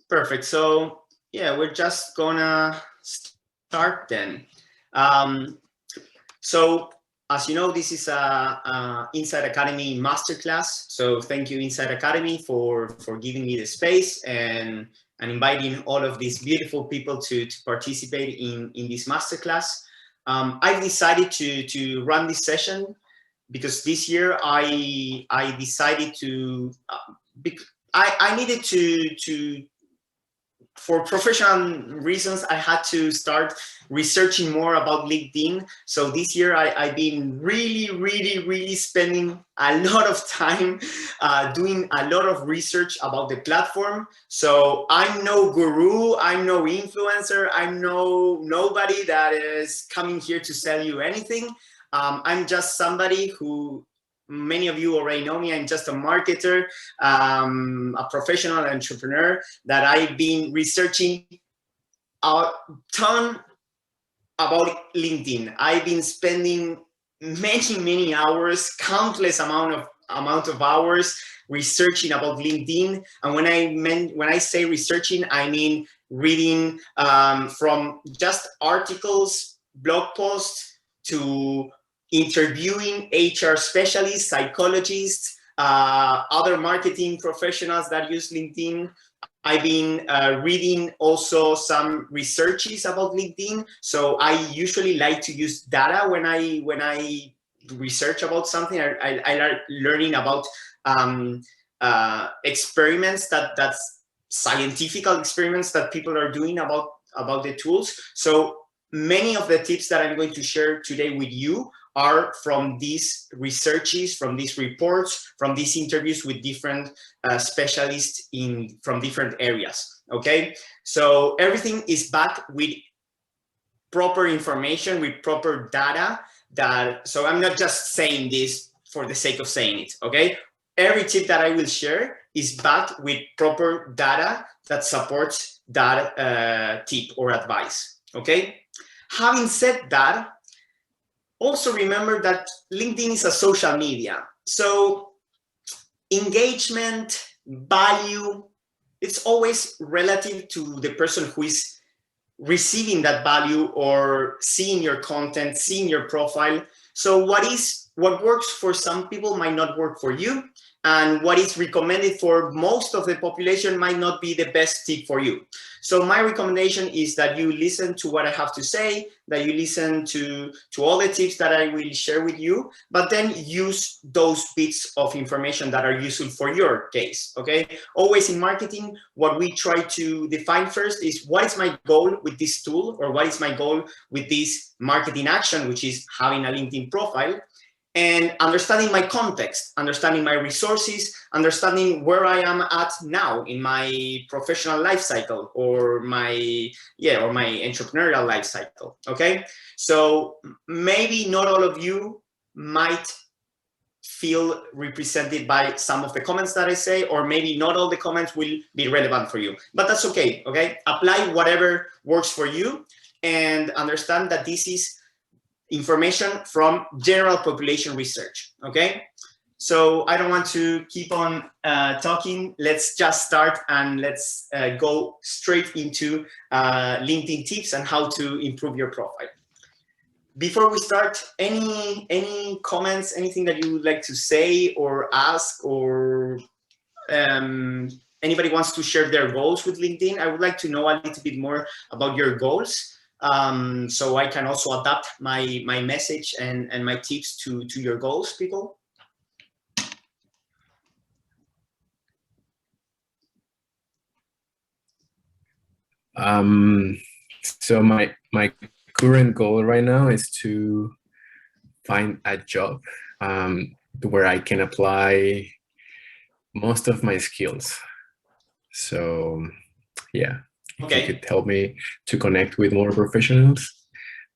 Perfect. So yeah, we're just gonna start then. Um, so as you know, this is a Inside Academy Masterclass. So thank you, Inside Academy, for giving me the space and inviting all of these beautiful people to participate in this masterclass. I've decided to run this session because this year I decided to I needed to for professional reasons, I had to start researching more about LinkedIn. So this year I've been really spending a lot of time doing a lot of research about the platform. So I'm no guru, I'm no influencer, I'm nobody that is coming here to sell you anything. I'm just somebody who, many of you already know me, I'm just a marketer, a professional entrepreneur that I've been researching a ton about LinkedIn. I've been spending many hours, countless amount of hours researching about LinkedIn. And when I say researching, I mean reading from just articles, blog posts, to interviewing HR specialists, psychologists, other marketing professionals that use LinkedIn. I've been reading also some researches about LinkedIn. So I usually like to use data when I research about something. I like learning about experiments that's scientific experiments that people are doing about the tools. So many of the tips that I'm going to share today with you are from these researches, from these reports, from these interviews with different specialists from different areas, okay? So everything is backed with proper information, with proper data. So I'm not just saying this for the sake of saying it, okay? Every tip that I will share is backed with proper data that supports that tip or advice, okay? Having said that, also remember that LinkedIn is a social media. So engagement, value, it's always relative to the person who is receiving that value or seeing your content, seeing your profile. So what works for some people might not work for you. And what is recommended for most of the population might not be the best tip for you. So my recommendation is that you listen to what I have to say, that you listen to all the tips that I will share with you, but then use those bits of information that are useful for your case, okay? Always in marketing, what we try to define first is what is my goal with this tool, or what is my goal with this marketing action, which is having a LinkedIn profile. And understanding my context, understanding my resources, understanding where I am at now in my professional life cycle or my entrepreneurial life cycle, okay? So maybe not all of you might feel represented by some of the comments that I say, or maybe not all the comments will be relevant for you, but that's okay, okay? Apply whatever works for you and understand that this is information from general population research, okay? So I don't want to keep on talking. Let's just start and let's go straight into LinkedIn tips and how to improve your profile. Before we start, any comments, anything that you would like to say or ask, or anybody wants to share their goals with LinkedIn? I would like to know a little bit more about your goals. So I can also adapt my message and my tips to your goals, people. So my current goal right now is to find a job where I can apply most of my skills. So yeah. If you could help me to connect with more professionals,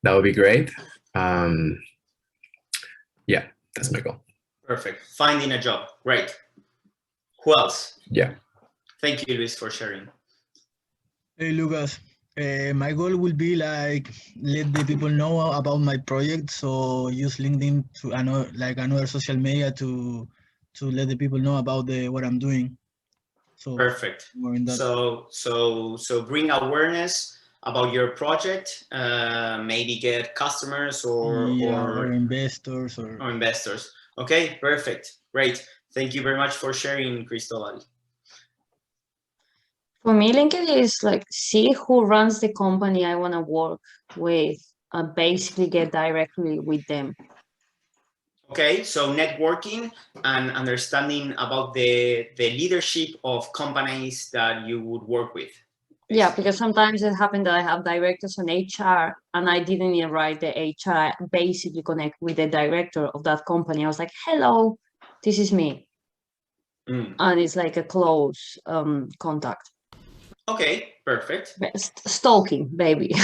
that would be great. Yeah, that's my goal. Perfect. Finding a job. Great. Who else? Yeah. Thank you, Luis, for sharing. Hey, Lucas. My goal will be like let the people know about my project. So use LinkedIn to another social media to let the people know about what I'm doing. So Perfect. more in that. So bring awareness about your project, maybe get customers or investors or investors. Okay, perfect. Great. Thank you very much for sharing, Cristobal. For me, LinkedIn is like see who runs the company I want to work with and basically get directly with them. Okay, so networking and understanding about the leadership of companies that you would work with. Yeah, because sometimes it happened that I have directors on HR and I didn't even write the HR, basically connect with the director of that company. I was like, hello, this is me. And it's like a close contact. Okay, perfect. Stalking, baby.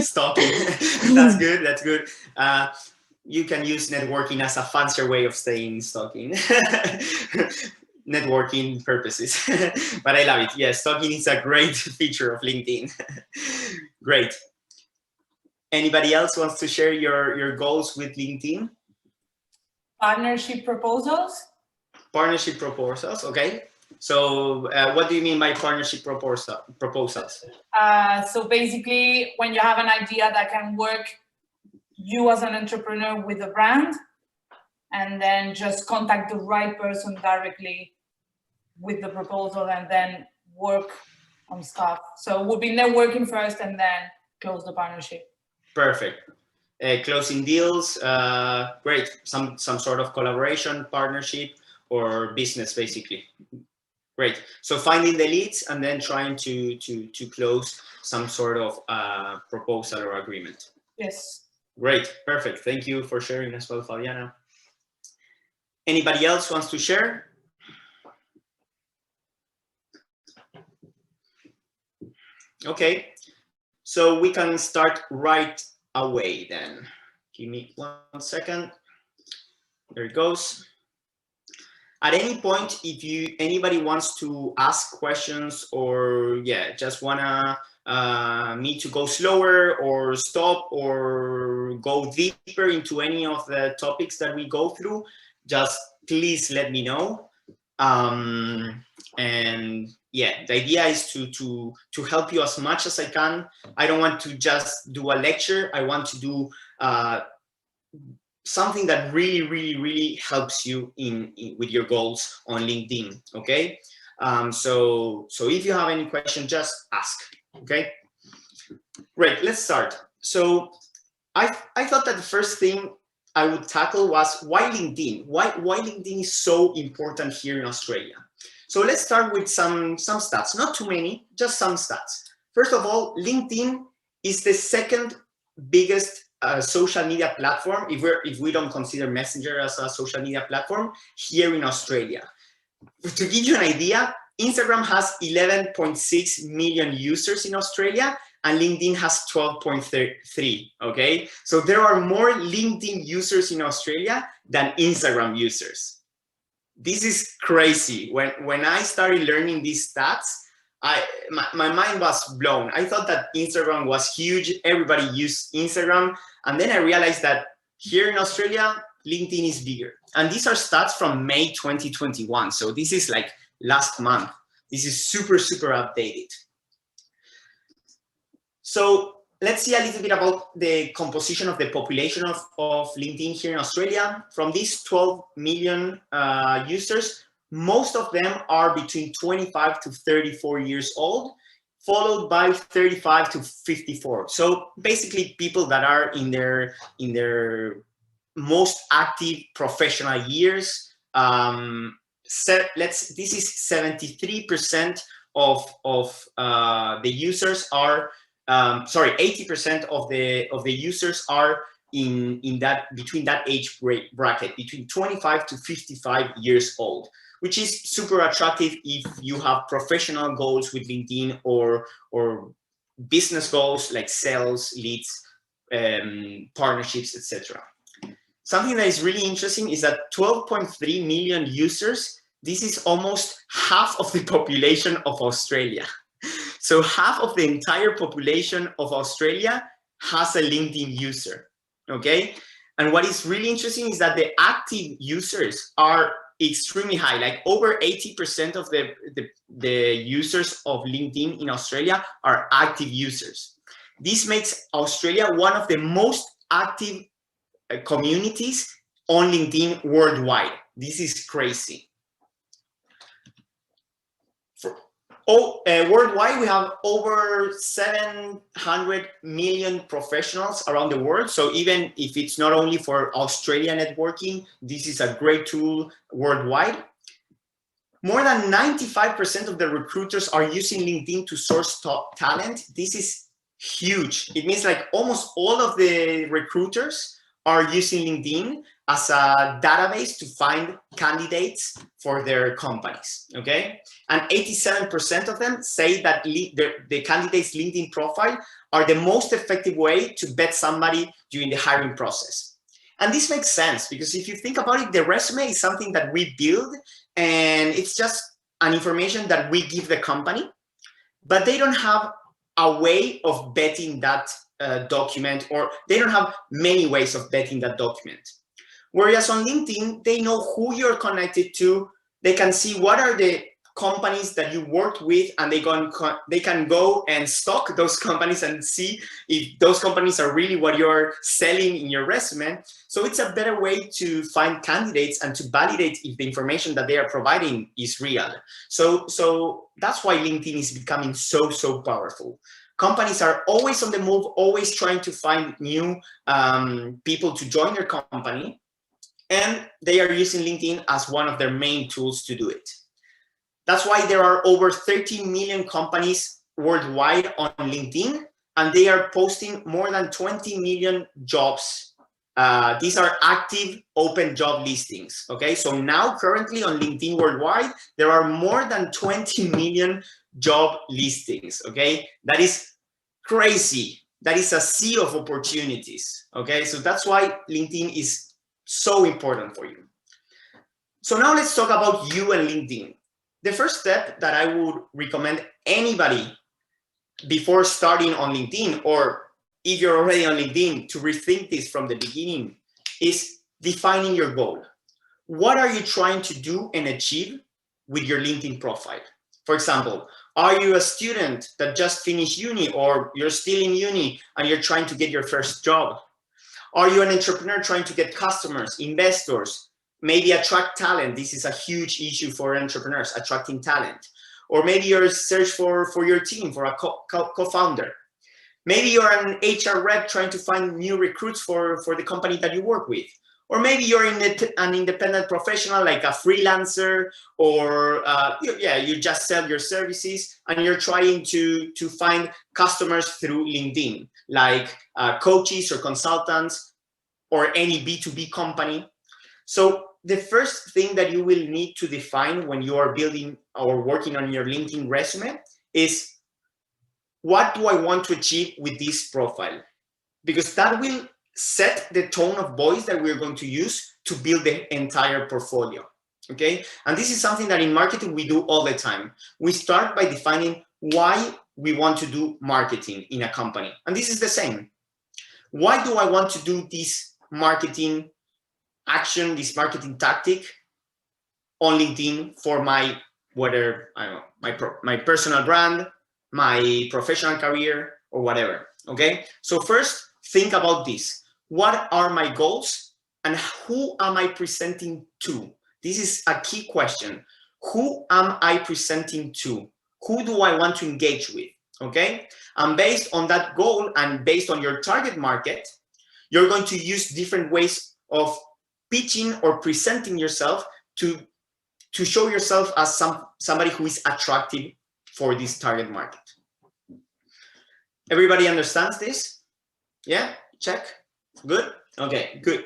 Stalking. That's good. That's good. You can use networking as a fancier way of saying stalking. Networking purposes. But I love it. Yes, stalking is a great feature of LinkedIn. Great. Anybody else wants to share your goals with LinkedIn? Partnership proposals. Partnership proposals. Okay. So what do you mean by partnership proposals? So basically, when you have an idea that can work, you as an entrepreneur with a brand, and then just contact the right person directly with the proposal and then work on stuff. So it would be networking first and then close the partnership. Perfect. Closing deals, great. Some sort of collaboration, partnership, or business, basically. Great. So finding the leads and then trying to close some sort of proposal or agreement. Yes. Great. Perfect. Thank you for sharing as well, Fabiana. Anybody else wants to share? Okay. So we can start right away then. Give me 1 second. There it goes. At any point, if anybody wants to ask questions or just wanna me to go slower or stop or go deeper into any of the topics that we go through, just please let me know. And the idea is to help you as much as I can. I don't want to just do a lecture. I want to do something that really helps you in with your goals on LinkedIn. Okay. So if you have any question, just ask. Okay. Great. Let's start. So I thought that the first thing I would tackle was why LinkedIn. Why LinkedIn is so important here in Australia. So let's start with some stats. Not too many, just some stats. First of all, LinkedIn is the second biggest social media platform, if we don't consider Messenger as a social media platform, here in Australia. To give you an idea, Instagram has 11.6 million users in Australia and LinkedIn has 12.3, okay? So there are more LinkedIn users in Australia than Instagram users. This is crazy. When I started learning these stats, my mind was blown. I thought that Instagram was huge. Everybody used Instagram. And then I realized that here in Australia, LinkedIn is bigger. And these are stats from May 2021. So this is like last month. This is super updated. So let's see a little bit about the composition of the population of LinkedIn here in Australia. From these 12 million users, most of them are between 25 to 34 years old, followed by 35 to 54. So basically people that are in their most active professional years. This is 73% of the users are, 80% of the users are in that, between that age bracket, between 25 to 55 years old, which is super attractive if you have professional goals with LinkedIn or business goals like sales, leads, partnerships, etc. Something that is really interesting is that 12.3 million users, this is almost half of the population of Australia. So half of the entire population of Australia has a LinkedIn user, okay? And what is really interesting is that the active users are extremely high, like over 80% of the users of LinkedIn in Australia are active users. This makes Australia one of the most active communities on LinkedIn worldwide. This is crazy. Worldwide, we have over 700 million professionals around the world. So even if it's not only for Australia networking, this is a great tool worldwide. More than 95% of the recruiters are using LinkedIn to source top talent. This is huge. It means like almost all of the recruiters are using LinkedIn as a database to find candidates for their companies, okay? And 87% of them say that the candidate's LinkedIn profile are the most effective way to vet somebody during the hiring process. And this makes sense because if you think about it, the resume is something that we build and it's just an information that we give the company, but they don't have a way of vetting that document, or they don't have many ways of vetting that document. Whereas on LinkedIn, they know who you're connected to. They can see what are the companies that you worked with, and they can go and stalk those companies and see if those companies are really what you're selling in your resume. So it's a better way to find candidates and to validate if the information that they are providing is real. So that's why LinkedIn is becoming so powerful. Companies are always on the move, always trying to find new people to join their company. And they are using LinkedIn as one of their main tools to do it. That's why there are over 13 million companies worldwide on LinkedIn, and they are posting more than 20 million jobs. These are active open job listings, okay? So now currently on LinkedIn worldwide, there are more than 20 million job listings, okay? That is crazy. That is a sea of opportunities, okay? So that's why LinkedIn is so important for you. So now let's talk about you and LinkedIn. The first step that I would recommend anybody before starting on LinkedIn, or if you're already on LinkedIn, to rethink this from the beginning, is defining your goal. What are you trying to do and achieve with your LinkedIn profile? For example, are you a student that just finished uni, or you're still in uni and you're trying to get your first job? Are you an entrepreneur trying to get customers, investors, maybe attract talent? This is a huge issue for entrepreneurs, attracting talent. Or maybe you're search for your team, for a co-founder. Maybe you're an HR rep trying to find new recruits for the company that you work with. Or maybe you're an independent professional, like a freelancer, or you just sell your services and you're trying to find customers through LinkedIn, like coaches or consultants or any B2B company. So the first thing that you will need to define when you are building or working on your LinkedIn resume is, what do I want to achieve with this profile? Because that will set the tone of voice that we're going to use to build the entire portfolio, okay? And this is something that in marketing we do all the time. We start by defining why we want to do marketing in a company. And this is the same. Why do I want to do this marketing action, this marketing tactic on LinkedIn for my, whether, I don't know, my personal brand, my professional career, or whatever, okay? So first, think about this. What are my goals and who am I presenting to? This is a key question. Who am I presenting to? Who do I want to engage with, okay? And based on that goal and based on your target market, you're going to use different ways of pitching or presenting yourself to show yourself as somebody who is attractive for this target market. Everybody understands this? Yeah, check. Good? Okay, good.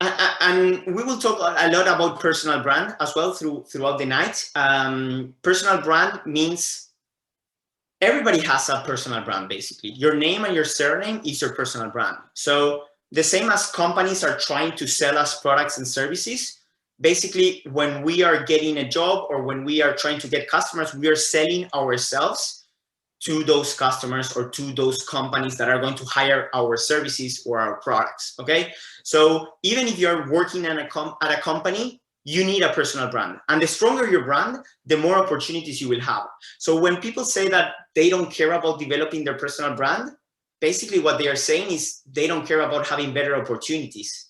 And we will talk a lot about personal brand as well throughout the night. Personal brand means everybody has a personal brand, basically. Your name and your surname is your personal brand. So the same as companies are trying to sell us products and services, basically when we are getting a job or when we are trying to get customers, we are selling ourselves to those customers or to those companies that are going to hire our services or our products. Okay, so even if you're working at a company, you need a personal brand, and the stronger your brand, the more opportunities you will have. So when people say that they don't care about developing their personal brand, basically what they are saying is they don't care about having better opportunities.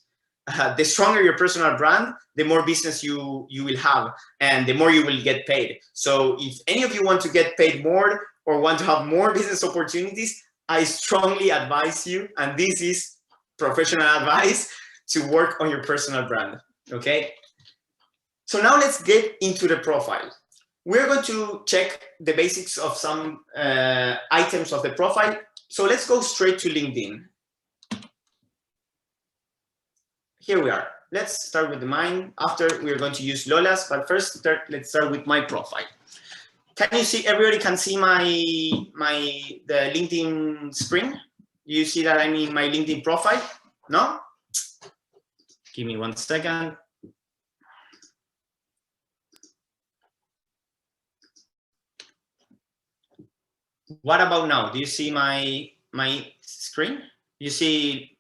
The stronger your personal brand, the more business you will have, and the more you will get paid. So if any of you want to get paid more or want to have more business opportunities, I strongly advise you, and this is professional advice, to work on your personal brand. Okay, so now let's get into the profile. We're going to check the basics of some items of the profile. So let's go straight to LinkedIn. Here we are. Let's start with mine. After, we're going to use Lola's, but first let's start with my profile. Can you see, everybody can see the LinkedIn screen? You see that I'm in my LinkedIn profile? No? Give me 1 second. What about now? Do you see my screen? You see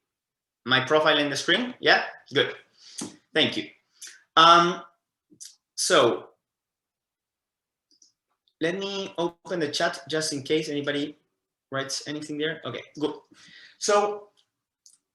my profile in the screen? Yeah, good. Thank you. So let me open the chat just in case anybody writes anything there. Okay, good. So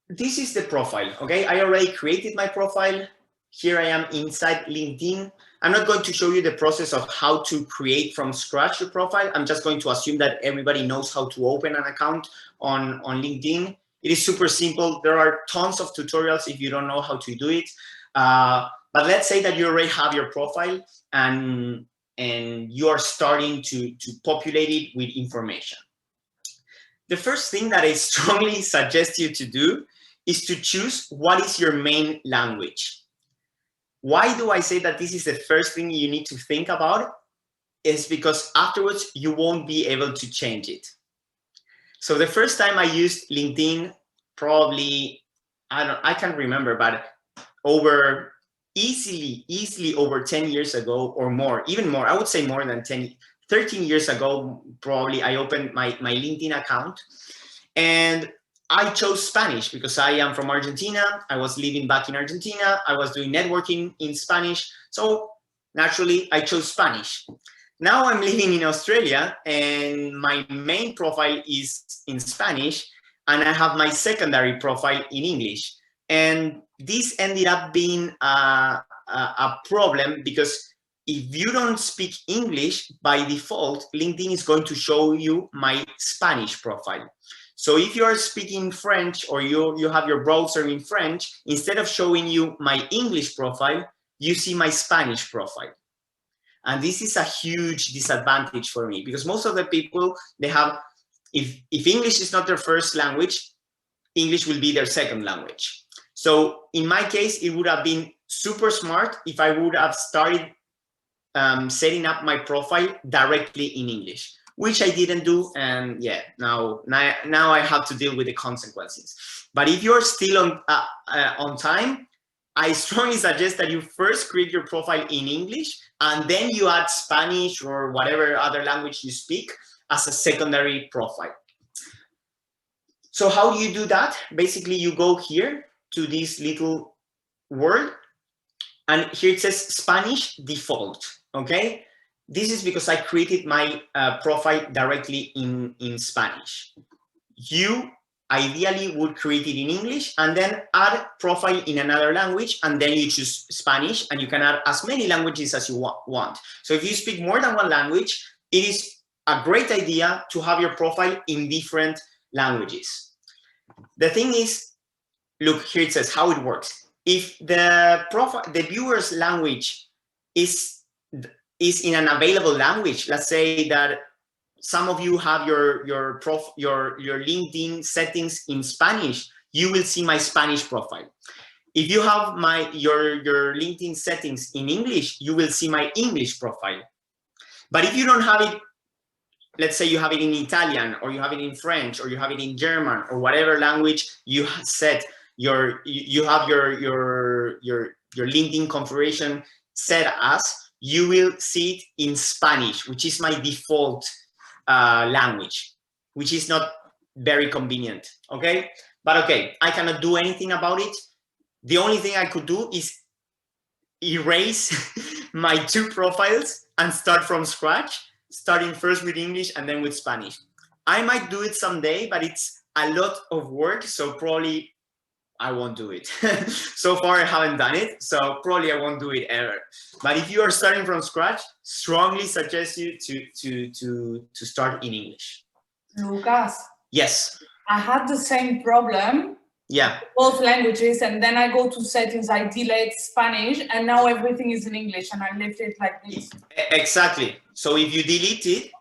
this is the profile. Okay, I already created my profile. Here I am inside LinkedIn. I'm not going to show you the process of how to create from scratch your profile. I'm just going to assume that everybody knows how to open an account on LinkedIn. It is super simple. There are tons of tutorials if you don't know how to do it. But let's say that you already have your profile and you are starting to populate it with information. The first thing that I strongly suggest you to do is to choose what is your main language. Why do I say that this is the first thing you need to think about? Is because afterwards you won't be able to change it. So the first time I used LinkedIn, probably, I can't remember, but easily over 10 years ago or more, even more, I would say more than 13 years ago, probably, I opened my LinkedIn account, and I chose Spanish because I am from Argentina. I was living back in Argentina. I was doing networking in Spanish. So naturally, I chose Spanish. Now I'm living in Australia, and my main profile is in Spanish, and I have my secondary profile in English. And this ended up being a problem because if you don't speak English, by default, LinkedIn is going to show you my Spanish profile. So if you are speaking French or you have your browser in French, instead of showing you my English profile, you see my Spanish profile. And this is a huge disadvantage for me because most of the people, they have, if English is not their first language, English will be their second language. So in my case, it would have been super smart if I would have started setting up my profile directly in English, which I didn't do, and yeah, now I have to deal with the consequences. But if you're still on time, I strongly suggest that you first create your profile in English, and then you add Spanish or whatever other language you speak as a secondary profile. So how do you do that? Basically, you go here to this little word, and here it says Spanish default, okay? This is because I created my profile directly in Spanish. You ideally would create it in English and then add profile in another language, and then you choose Spanish, and you can add as many languages as you want. So if you speak more than one language, it is a great idea to have your profile in different languages. The thing is, look, here it says how it works. If the viewer's language is in an available language, let's say that some of you have your LinkedIn settings in Spanish, you will see my Spanish profile. If you have your LinkedIn settings in English, you will see my English profile. But if you don't have it, let's say you have it in Italian, or you have it in French, or you have it in German, or whatever language you set you have your LinkedIn configuration set as, you will see it in Spanish, which is my default language, which is not very convenient, okay? But okay, I cannot do anything about it. The only thing I could do is erase my 2 profiles and start from scratch, starting first with English and then with Spanish. I might do it someday, but it's a lot of work, so probably I won't do it. So far, I haven't done it, so probably I won't do it ever. But if you are starting from scratch, strongly suggest you to start in English. Lucas, Yes. I had the same problem. Yeah. Both languages, and then I go to settings, I delete Spanish, and now everything is in English, and I left it like this. Exactly. So if you delete it,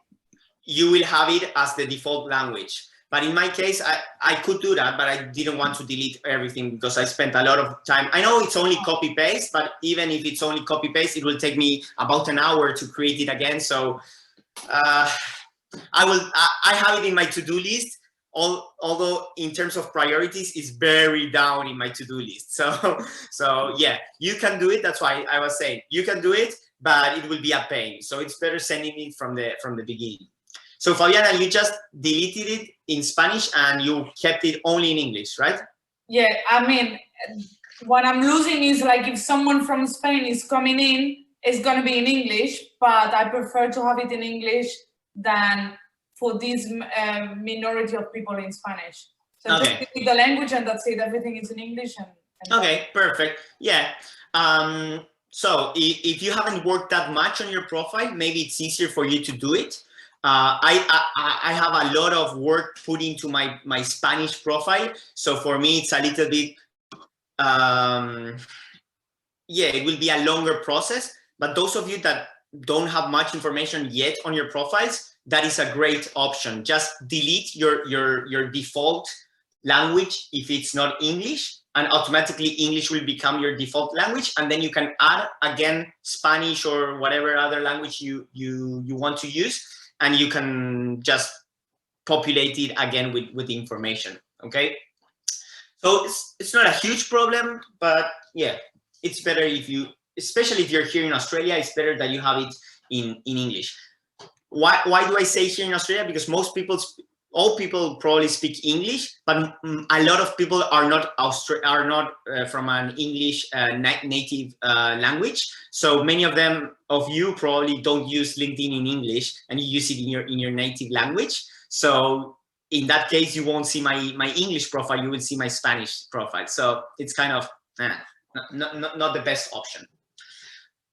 you will have it as the default language. But in my case, I could do that, but I didn't want to delete everything because I spent a lot of time. I know it's only copy paste, but even if it's only copy paste, it will take me about an hour to create it again. So I have it in my to-do list. Although in terms of priorities, it's very down in my to-do list. So yeah, you can do it. That's why I was saying you can do it, but it will be a pain. So it's better sending it from the beginning. So Fabiana, you just deleted it in Spanish and you kept it only in English, right? Yeah, I mean, what I'm losing is like if someone from Spain is coming in, it's going to be in English, but I prefer to have it in English than for this minority of people in Spanish. So Okay. just pick the language and that's it. Everything is in English. And okay, perfect. Yeah. So if you haven't worked that much on your profile, maybe it's easier for you to do it. I have a lot of work put into my Spanish profile. So for me, it's a little bit, yeah, it will be a longer process. But those of you that don't have much information yet on your profiles, that is a great option. Just delete your default language if it's not English, and automatically English will become your default language. And then you can add again Spanish or whatever other language you want to use. And you can just populate it again with information, okay? So it's not a huge problem, but yeah, it's better if you, especially if you're here in Australia, it's better that you have it in English. Why do I say here in Australia? Because all people probably speak English, but a lot of people are not from an English native language. So many of you probably don't use LinkedIn in English, and you use it in your native language. So in that case, you won't see my English profile. You will see my Spanish profile. So it's kind of not the best option.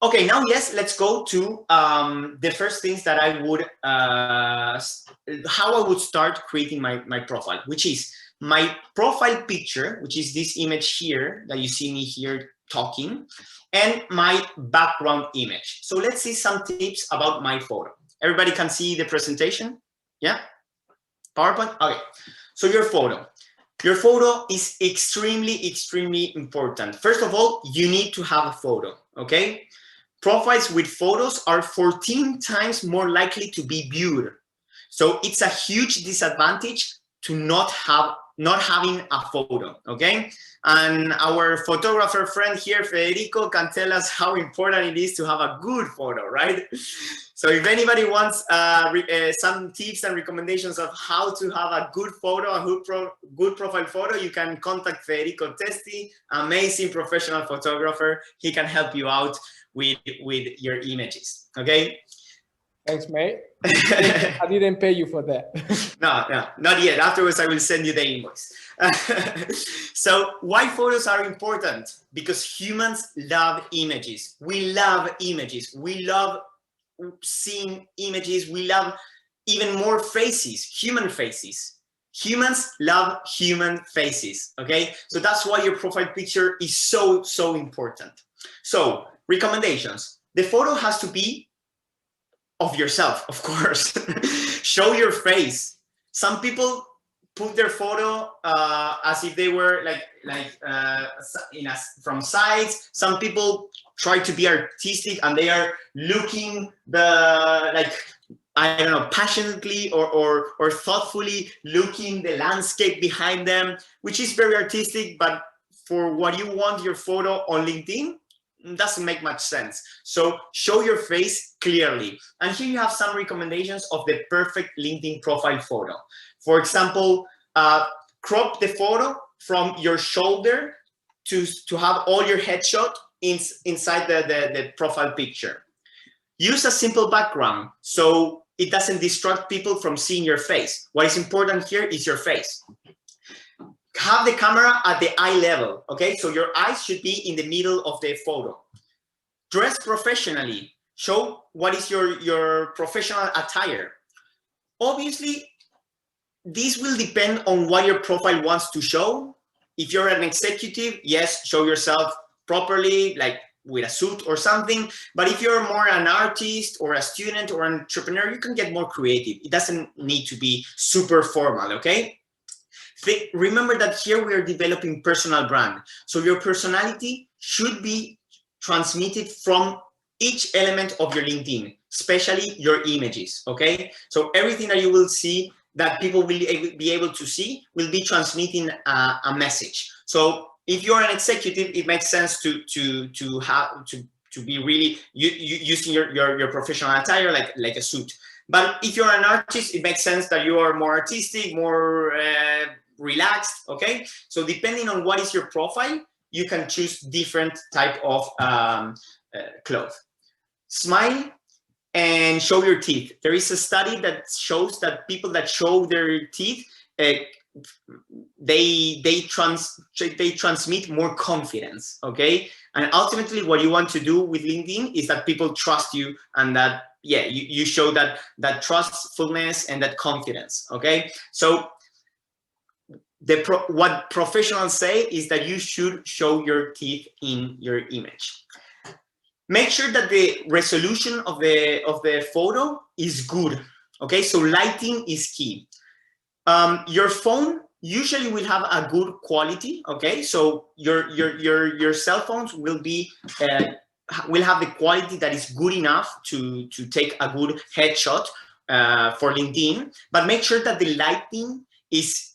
Okay, now yes, let's go to the first things that I would, how I would start creating my profile, which is my profile picture, which is this image here that you see me here talking, and my background image. So let's see some tips about my photo. Everybody can see the presentation? Yeah? PowerPoint? Okay, so your photo. Your photo is extremely, extremely important. First of all, you need to have a photo, okay? Profiles with photos are 14 times more likely to be viewed. So it's a huge disadvantage to not having a photo, okay? And our photographer friend here, Federico, can tell us how important it is to have a good photo, right? So if anybody wants some tips and recommendations of how to have a good photo, a good profile photo, you can contact Federico Testi, amazing professional photographer. He can help you out with your images, okay? Thanks, mate. I didn't pay you for that. No, not yet. Afterwards, I will send you the invoice. So why photos are important? Because humans love images. We love images. We love seeing images. We love even more faces, human faces. Humans love human faces, okay? So that's why your profile picture is so, so important. So recommendations. The photo has to be of yourself, of course. Show your face. Some people put their photo as if they were from sides. Some people try to be artistic and they are looking I don't know, passionately or thoughtfully looking the landscape behind them, which is very artistic. But for what you want your photo on LinkedIn, doesn't make much sense. So show your face clearly. And here you have some recommendations of the perfect LinkedIn profile photo. For example, crop the photo from your shoulder to have all your headshot inside the profile picture. Use a simple background so it doesn't distract people from seeing your face. What is important here is your face. Have the camera at the eye level, okay? So your eyes should be in the middle of the photo. Dress professionally. Show what is your professional attire. Obviously, this will depend on what your profile wants to show. If you're an executive, yes, show yourself properly, like with a suit or something. But if you're more an artist or a student or an entrepreneur, you can get more creative. It doesn't need to be super formal, okay? Remember that here we are developing personal brand. So your personality should be transmitted from each element of your LinkedIn, especially your images, okay? So everything that you will see that people will be able to see will be transmitting a message. So if you're an executive, it makes sense to be really using your professional attire like a suit. But if you're an artist, it makes sense that you are more artistic, more relaxed, okay? So depending on what is your profile, you can choose different type of clothes. Smile and show your teeth. There is a study that shows that people that show their teeth, they transmit more confidence, okay? And ultimately what you want to do with LinkedIn is that people trust you and that, yeah, you show that trustfulness and that confidence, okay? So what professionals say is that you should show your teeth in your image. Make sure that the resolution of the photo is good, okay? So lighting is key. Your phone usually will have a good quality, okay? So your cell phones will have the quality that is good enough to take a good headshot for LinkedIn, but make sure that the lighting is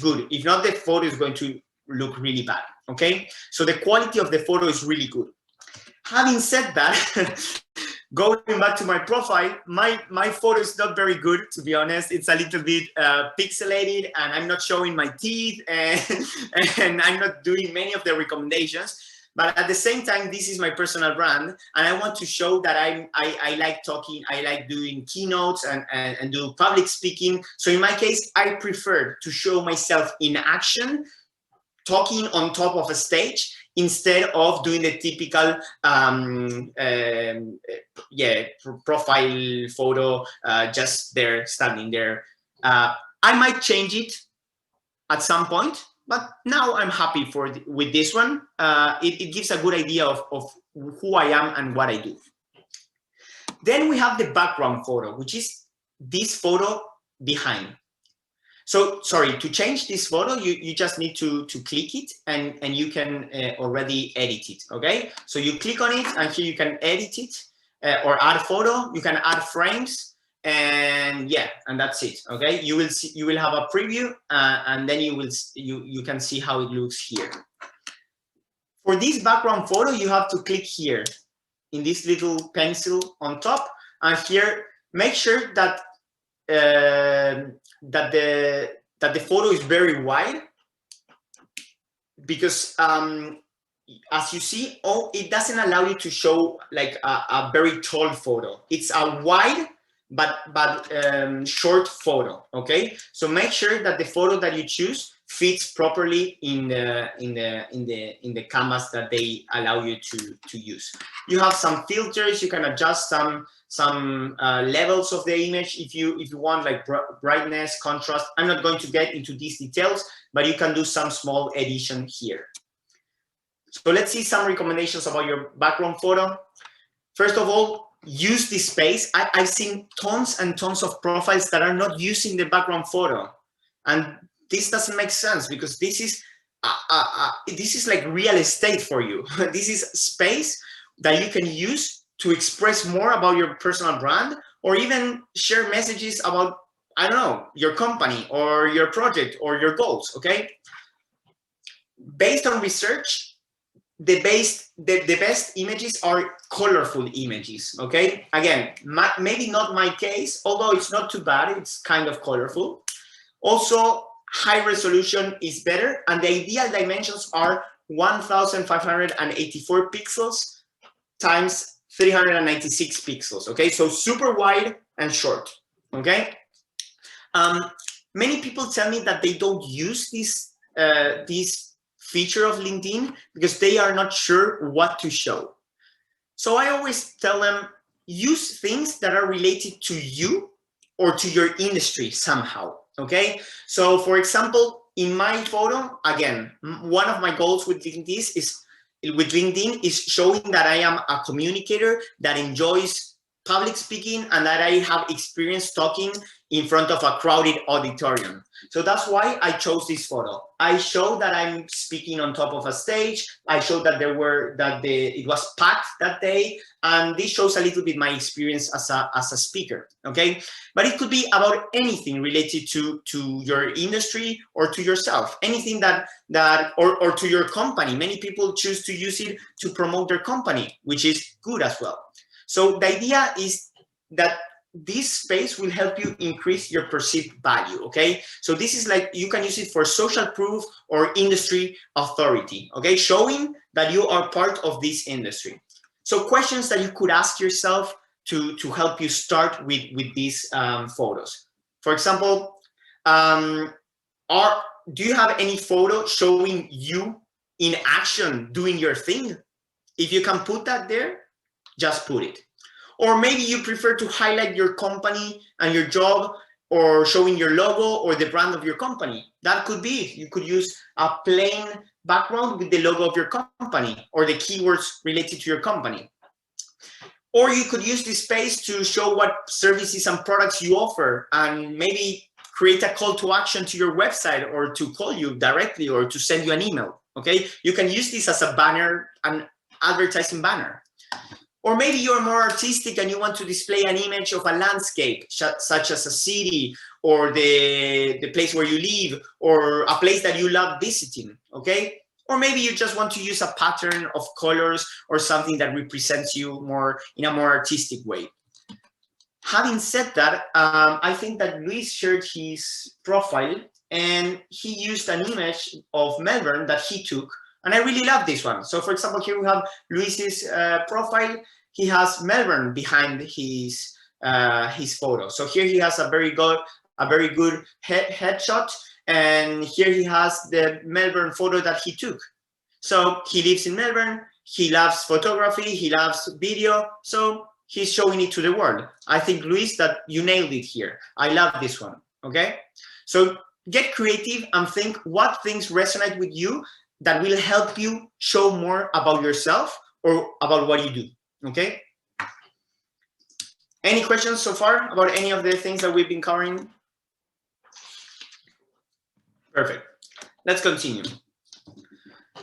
good. If not, the photo is going to look really bad, okay? So the quality of the photo is really good. Having said that, going back to my profile, my photo is not very good, to be honest. It's a little bit pixelated, and I'm not showing my teeth, and I'm not doing many of the recommendations. But at the same time, this is my personal brand, and I want to show that I like talking, I like doing keynotes and do public speaking. So in my case, I prefer to show myself in action, talking on top of a stage, instead of doing the typical profile photo, just there, standing there. I might change it at some point, but now I'm happy with this one. It gives a good idea of who I am and what I do. Then we have the background photo, which is this photo behind. So sorry, to change this photo, you just need to click it and you can already edit it, okay? So you click on it and here you can edit it or add photo, you can add frames, and yeah, and that's it, okay? You will have a preview and then you can see how it looks here. For this background photo, you have to click here in this little pencil on top, and here make sure that that the photo is very wide, because as you see, it doesn't allow you to show like a very tall photo. It's a wide but short photo, okay? So make sure that the photo that you choose fits properly in the canvas that they allow you to use. You have some filters, you can adjust some levels of the image if you want, like brightness, contrast. I'm not going to get into these details, but you can do some small edition here. So let's see some recommendations about your background photo. First of all, use this space. I've seen tons and tons of profiles that are not using the background photo, and this doesn't make sense, because this is like real estate for you. This is space that you can use to express more about your personal brand, or even share messages about, I don't know, your company or your project or your goals, okay? Based on research, the best images are colorful images, okay? Again, maybe not my case, although it's not too bad, it's kind of colorful. Also, high resolution is better, and the ideal dimensions are 1584 pixels times 396 pixels, okay? So super wide and short, okay? Many people tell me that they don't use this feature of LinkedIn because they are not sure what to show. So I always tell them, use things that are related to you or to your industry somehow, okay? So for example, in my photo, again, one of my goals with LinkedIn is showing that I am a communicator that enjoys public speaking and that I have experience talking in front of a crowded auditorium. So that's why I chose this photo. I show that I'm speaking on top of a stage. I show that it was packed that day, and this shows a little bit my experience as a speaker. Okay, but it could be about anything related to your industry or to yourself. Anything or to your company. Many people choose to use it to promote their company, which is good as well. So the idea is that this space will help you increase your perceived value, okay? So this is like, you can use it for social proof or industry authority, okay? Showing that you are part of this industry. So questions that you could ask yourself to help you start with these photos. For example, do you have any photo showing you in action doing your thing? If you can put that there, just put it. Or maybe you prefer to highlight your company and your job, or showing your logo or the brand of your company. That could be it. You could use a plain background with the logo of your company or the keywords related to your company. Or you could use this space to show what services and products you offer, and maybe create a call to action to your website, or to call you directly, or to send you an email, okay? You can use this as a banner, an advertising banner. Or maybe you're more artistic and you want to display an image of a landscape, such as a city, or the place where you live, or a place that you love visiting, okay? Or maybe you just want to use a pattern of colors or something that represents you more in a more artistic way. Having said that, I think that Luis shared his profile and he used an image of Melbourne that he took. And I really love this one. So for example, here we have Luis's profile. He has Melbourne behind his photo. So here he has a very good headshot, and here he has the Melbourne photo that he took. So he lives in Melbourne. He loves photography. He loves video. So he's showing it to the world. I think, Luis, that you nailed it here. I love this one. Okay. So get creative and think what things resonate with you that will help you show more about yourself or about what you do, okay? Any questions so far about any of the things that we've been covering? Perfect. Let's continue.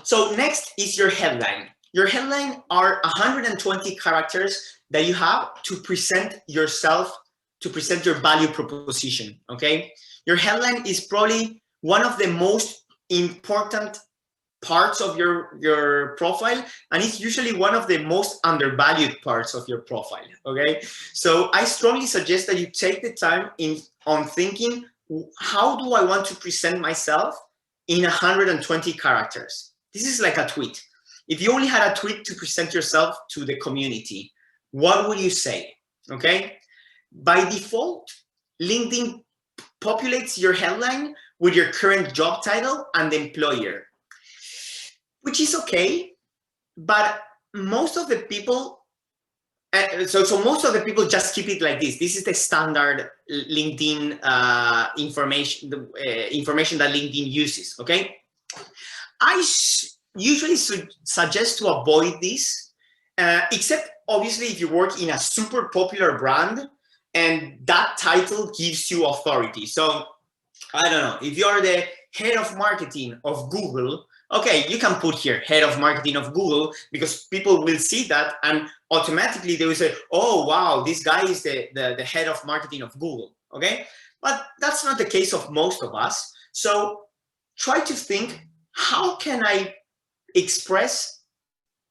So next is your headline. Your headline are 120 characters that you have to present yourself, to present your value proposition, okay? Your headline is probably one of the most important parts of your profile, and it's usually one of the most undervalued parts of your profile, okay? So I strongly suggest that you take the time on thinking, how do I want to present myself in 120 characters? This is like a tweet. If you only had a tweet to present yourself to the community, what would you say, okay? By default, LinkedIn populates your headline with your current job title and the employer, which is okay, but most of the people, so most of the people just keep it like this. This is the standard LinkedIn information that LinkedIn uses, okay? I usually suggest to avoid this, except obviously if you work in a super popular brand and that title gives you authority. So I don't know, if you are the head of marketing of Google, okay, you can put here head of marketing of Google, because people will see that and automatically they will say, oh, wow, this guy is the head of marketing of Google, okay? But that's not the case of most of us. So try to think, how can I express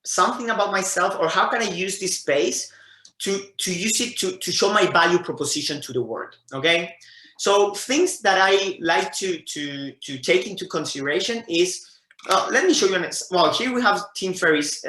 something about myself, or how can I use this space to use it to show my value proposition to the world? Okay, so things that I like to take into consideration is, let me show you well, here we have Tim Ferriss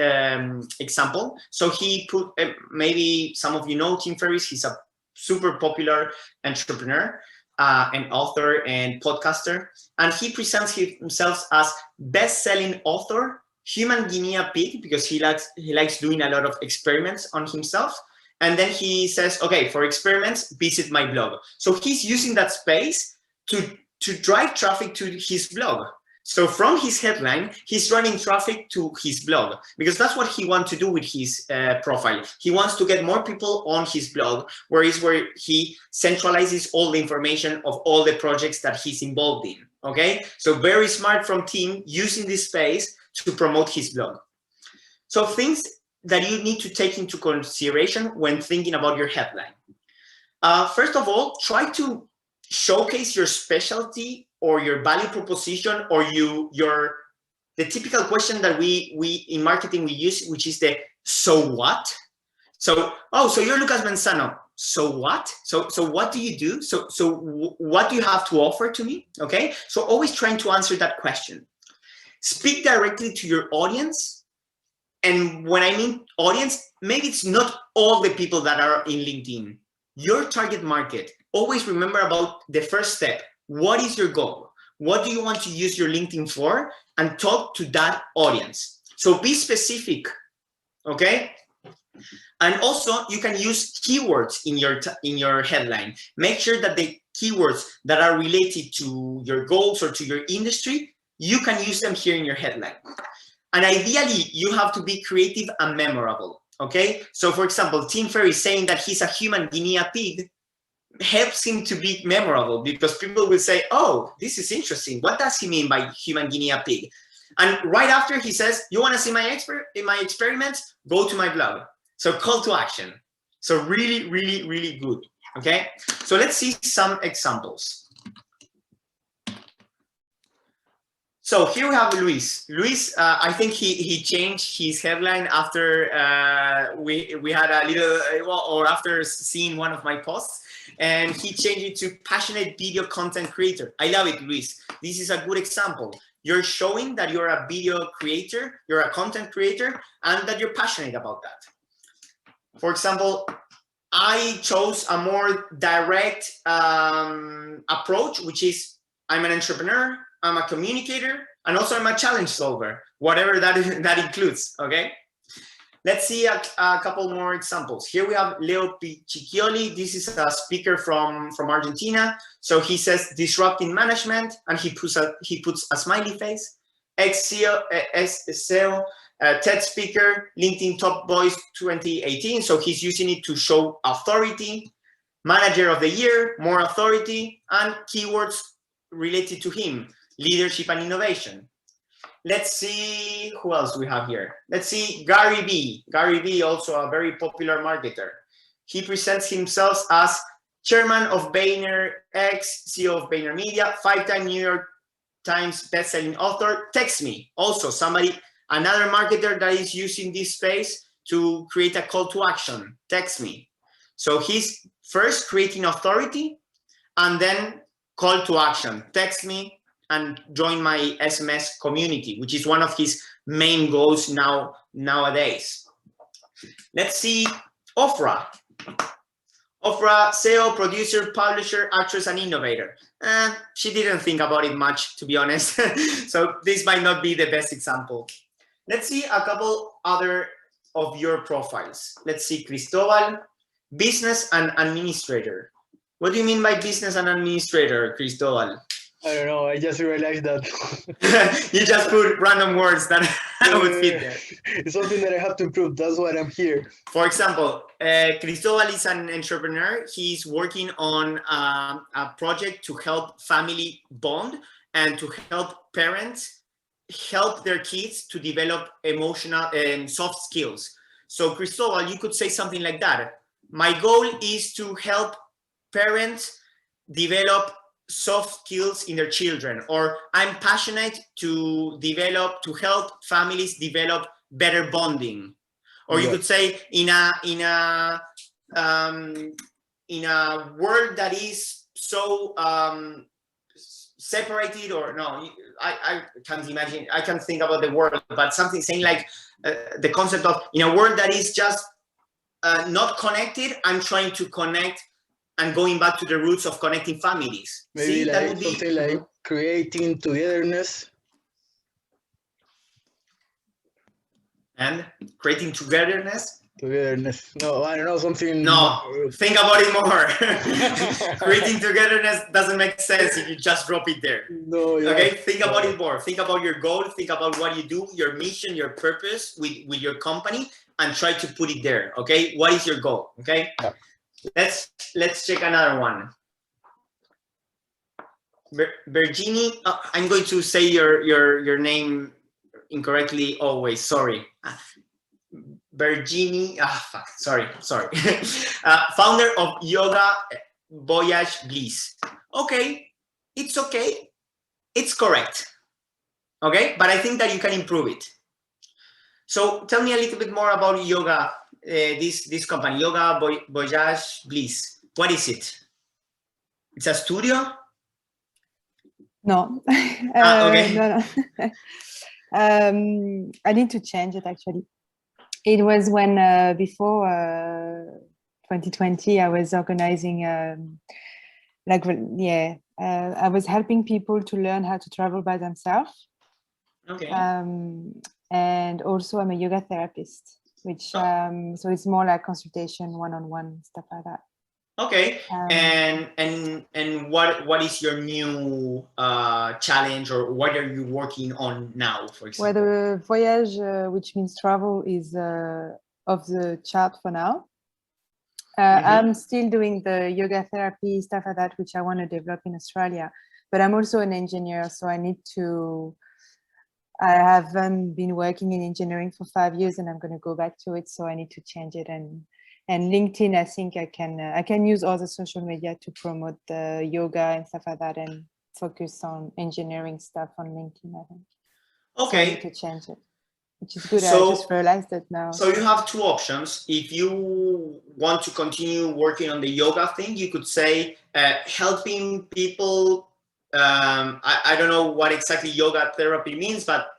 example. So he put, maybe some of you know Tim Ferriss. He's a super popular entrepreneur, an author and podcaster, and he presents himself as best-selling author, human guinea pig, because he likes doing a lot of experiments on himself. And then he says, okay, for experiments, visit my blog. So he's using that space to drive traffic to his blog. So from his headline, he's running traffic to his blog, because that's what he wants to do with his profile. He wants to get more people on his blog, where he centralizes all the information of all the projects that he's involved in. Okay, so very smart from Tim, using this space to promote his blog. So things that you need to take into consideration when thinking about your headline. First of all, try to showcase your specialty or your value proposition, or the typical question that we in marketing we use, which is the so what. So, oh, so you're Lucas Menzano. So what? So what do you do? So what do you have to offer to me? Okay, so always trying to answer that question. Speak directly to your audience. And when I mean audience, maybe it's not all the people that are in LinkedIn. Your target market. Always remember about the first step. What is your goal? What do you want to use your LinkedIn for? And talk to that audience. So be specific, okay? And also, you can use keywords in your headline. Make sure that the keywords that are related to your goals or to your industry, you can use them here in your headline. And ideally, you have to be creative and memorable, okay? So for example, Tim Ferriss saying that he's a human guinea pig helps him to be memorable, because people will say, oh, this is interesting. What does he mean by human guinea pig? And right after he says, you want to see my experiments? Go to my blog. So call to action. So really, really, really good, okay? So let's see some examples. So here we have Luis. Luis, I think he changed his headline after we had a little, or after seeing one of my posts, and he changed it to passionate video content creator. I love it, Luis. This is a good example. You're showing that you're a video creator, you're a content creator, and that you're passionate about that. For example, I chose a more direct approach, which is I'm an entrepreneur, I'm a communicator, and also I'm a challenge solver, whatever that includes, okay? Let's see a couple more examples. Here we have Leo Piccioli. This is a speaker from Argentina. So he says disrupting management, and he puts a smiley face. Ex-SEO, TED speaker, LinkedIn Top Voice 2018. So he's using it to show authority. Manager of the year, more authority, and keywords related to him, leadership and innovation. Let's see who else we have here. Let's see Gary Vee. Gary Vee, also a very popular marketer. He presents himself as chairman of VaynerX, CEO of VaynerMedia, 5-time New York Times bestselling author. Text me. Also another marketer that is using this space to create a call to action. Text me. So he's first creating authority and then call to action. Text me and join my SMS community, which is one of his main goals nowadays. Let's see Ofra. Ofra, SEO, producer, publisher, actress, and innovator. She didn't think about it much, to be honest. So this might not be the best example. Let's see a couple other of your profiles. Let's see Cristobal, business and administrator. What do you mean by business and administrator, Cristobal? I don't know. I just realized that. You just put random words that would fit there. It's something that I have to improve. That's why I'm here. For example, Cristobal is an entrepreneur. He's working on a project to help family bond and to help parents help their kids to develop emotional and soft skills. So Cristobal, you could say something like that. My goal is to help parents develop soft skills in their children, or I'm passionate to help families develop better bonding. Or you Yeah. could say in a world that is so separated, or no, I can't imagine, I can't think about the word, but something saying like the concept of in a world that is just not connected, I'm trying to connect and going back to the roots of connecting families. Maybe See, like that would be something like creating togetherness. and creating togetherness. Togetherness. No, I don't know, something. No, more- think about it more. Creating togetherness doesn't make sense if you just drop it there. No, yeah. Okay, think about it more. Think about your goal. Think about what you do, your mission, your purpose with your company, and try to put it there. Okay, what is your goal? Okay, Yeah. Let's check another one. Virginie, I'm going to say your name incorrectly always. Sorry. Virginie, sorry. Founder of Yoga Voyage Bliss. Okay, it's okay. It's correct. Okay, but I think that you can improve it. So tell me a little bit more about yoga, this company, Yoga Voyage Bliss. What is it? It's a studio? No. Okay. No. I need to change it actually. It was when before 2020, I was organizing I was helping people to learn how to travel by themselves. Okay. And also I'm a yoga therapist, which so it's more like consultation, one-on-one, stuff like that. Okay. And what is your new challenge, or what are you working on now, for example? Well, the voyage, which means travel, is off the chart for now. I'm still doing the yoga therapy, stuff like that, which I want to develop in Australia. But I'm also an engineer, so I haven't been working in engineering for 5 years, and I'm going to go back to it. So I need to change it. And LinkedIn, I think I can use all the social media to promote the yoga and stuff like that, and focus on engineering stuff on LinkedIn, I think. Okay. So I need to change it, which is good. So, I just realized it now. So you have two options. If you want to continue working on the yoga thing, you could say helping people. I don't know what exactly yoga therapy means, but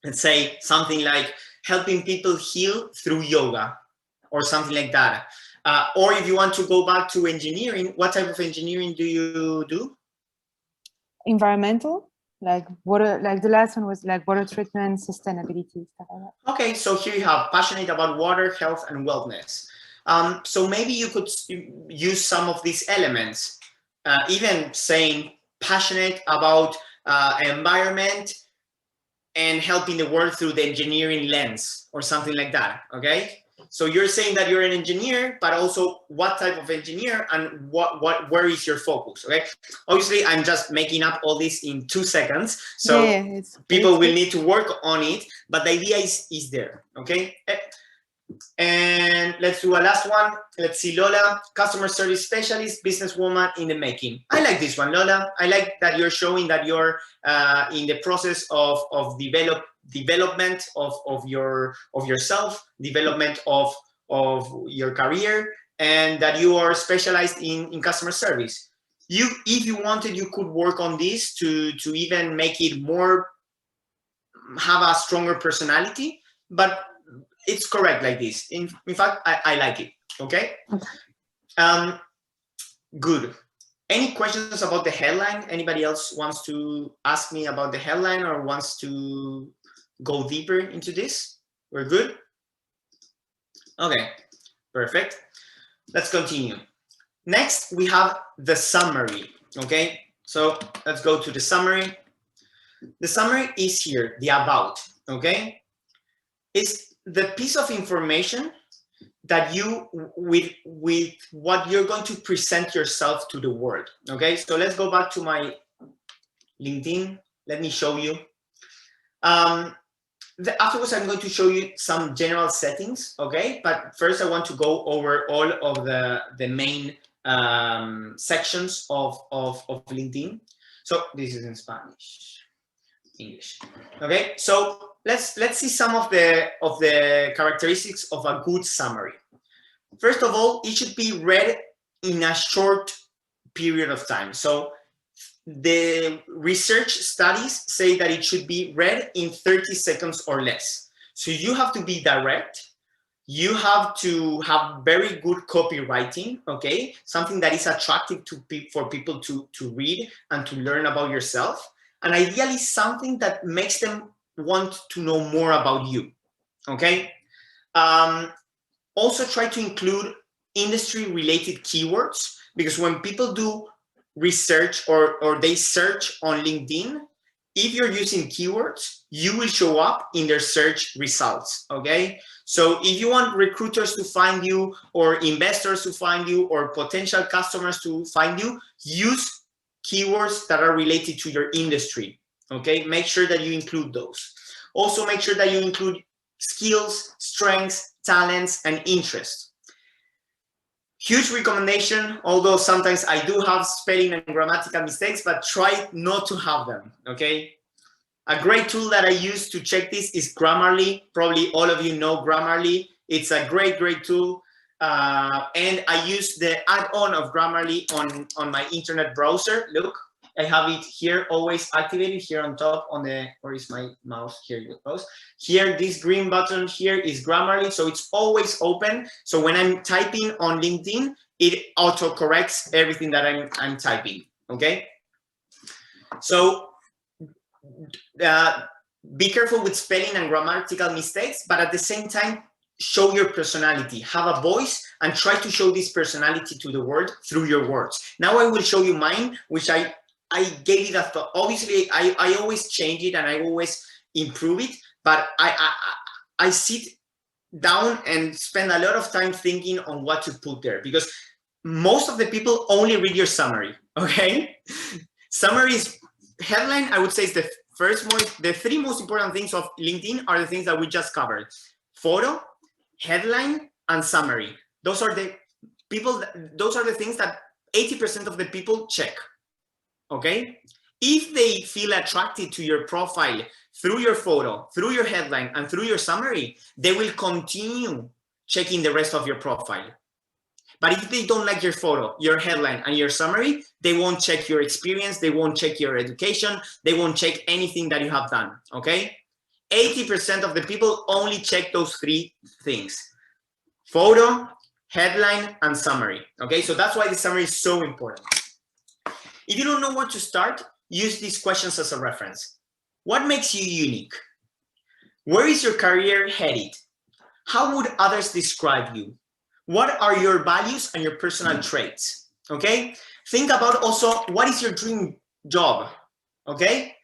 let's say something like helping people heal through yoga, or something like that. Or if you want to go back to engineering, what type of engineering do you do? Environmental, like water, like the last one was like water treatment, sustainability, stuff like that. Okay, so here you have passionate about water, health, and wellness. So maybe you could use some of these elements, even saying passionate about environment and helping the world through the engineering lens, or something like that. Okay. So you're saying that you're an engineer, but also what type of engineer, and where is your focus? Okay. Obviously, I'm just making up all this in 2 seconds, so yeah, people will need to work on it. But the idea is there. Okay. And let's do a last one. Let's see, Lola, customer service specialist, businesswoman in the making. I like this one, Lola. I like that you're showing that you're in the process of development of yourself, development of your career, and that you are specialized in customer service. If you wanted, you could work on this to even make it more, have a stronger personality, but it's correct like this. In fact, I like it. Okay. Good. Any questions about the headline? Anybody else wants to ask me about the headline, or wants to go deeper into this? We're good. Okay, perfect. Let's continue. Next, we have the summary. Okay, so let's go to the summary. The summary is here, the about. Okay, it's the piece of information that you, with what you're going to present yourself to the world. Okay, so let's go back to my LinkedIn. Let me show you. Afterwards, I'm going to show you some general settings. Okay, but first I want to go over all of the main sections of LinkedIn. So this is in Spanish, English. Okay, so let's see some of the characteristics of a good summary. First of all, it should be read in a short period of time. So the research studies say that it should be read in 30 seconds or less. So you have to be direct. You have to have very good copywriting, okay? Something that is attractive for people to read and to learn about yourself. And ideally something that makes them want to know more about you, okay? Also try to include industry-related keywords, because when people do research or they search on LinkedIn, if you're using keywords, you will show up in their search results, okay? So if you want recruiters to find you, or investors to find you, or potential customers to find you, use keywords that are related to your industry, okay? Make sure that you include those. Also make sure that you include skills, strengths, talents, and interests. Huge recommendation, although sometimes I do have spelling and grammatical mistakes, but try not to have them, okay? A great tool that I use to check this is Grammarly. Probably all of you know Grammarly. It's a great tool. And I use the add-on of Grammarly on my internet browser. Look, I have it here, always activated here on top on the, where is my mouse? Here it goes. Here, this green button here is Grammarly. So it's always open. So when I'm typing on LinkedIn, it auto corrects everything that I'm typing, okay? So be careful with spelling and grammatical mistakes, but at the same time, show your personality, have a voice, and try to show this personality to the world through your words. Now I will show you mine, which I gave it a thought. Obviously, I always change it and I always improve it, but I sit down and spend a lot of time thinking on what to put there, because most of the people only read your summary, okay? Summary is headline, I would say, is the three most important things of LinkedIn are the things that we just covered: photo, headline, and summary. Those are the things that 80% of the people check, okay? If they feel attracted to your profile through your photo, through your headline, and through your summary, they will continue checking the rest of your profile. But if they don't like your photo, your headline, and your summary, they won't check your experience, they won't check your education, they won't check anything that you have done, okay? 80% of the people only check those three things: photo, headline, and summary, okay? So that's why the summary is so important. If you don't know what to start, use these questions as a reference. What makes you unique? Where is your career headed? How would others describe you? What are your values and your personal traits, okay? Think about also, what is your dream job, okay?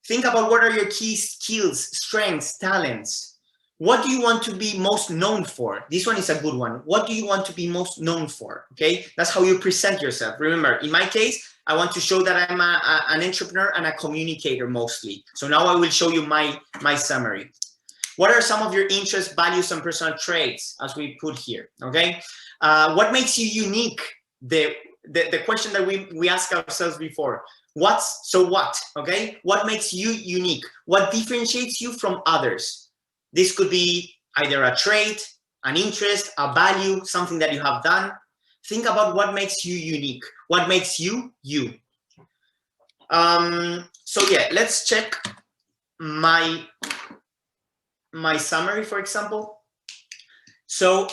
Think about what are your key skills, strengths, talents. What do you want to be most known for? This one is a good one. What do you want to be most known for, okay? That's how you present yourself. Remember, in my case, I want to show that I'm an entrepreneur and a communicator mostly. So now I will show you my summary. What are some of your interests, values, and personal traits, as we put here, okay? What makes you unique? The question that we asked ourselves before. So what, okay? What makes you unique? What differentiates you from others? This could be either a trait, an interest, a value, something that you have done. Think about what makes you unique. What makes you, you. So yeah, let's check my summary, for example. So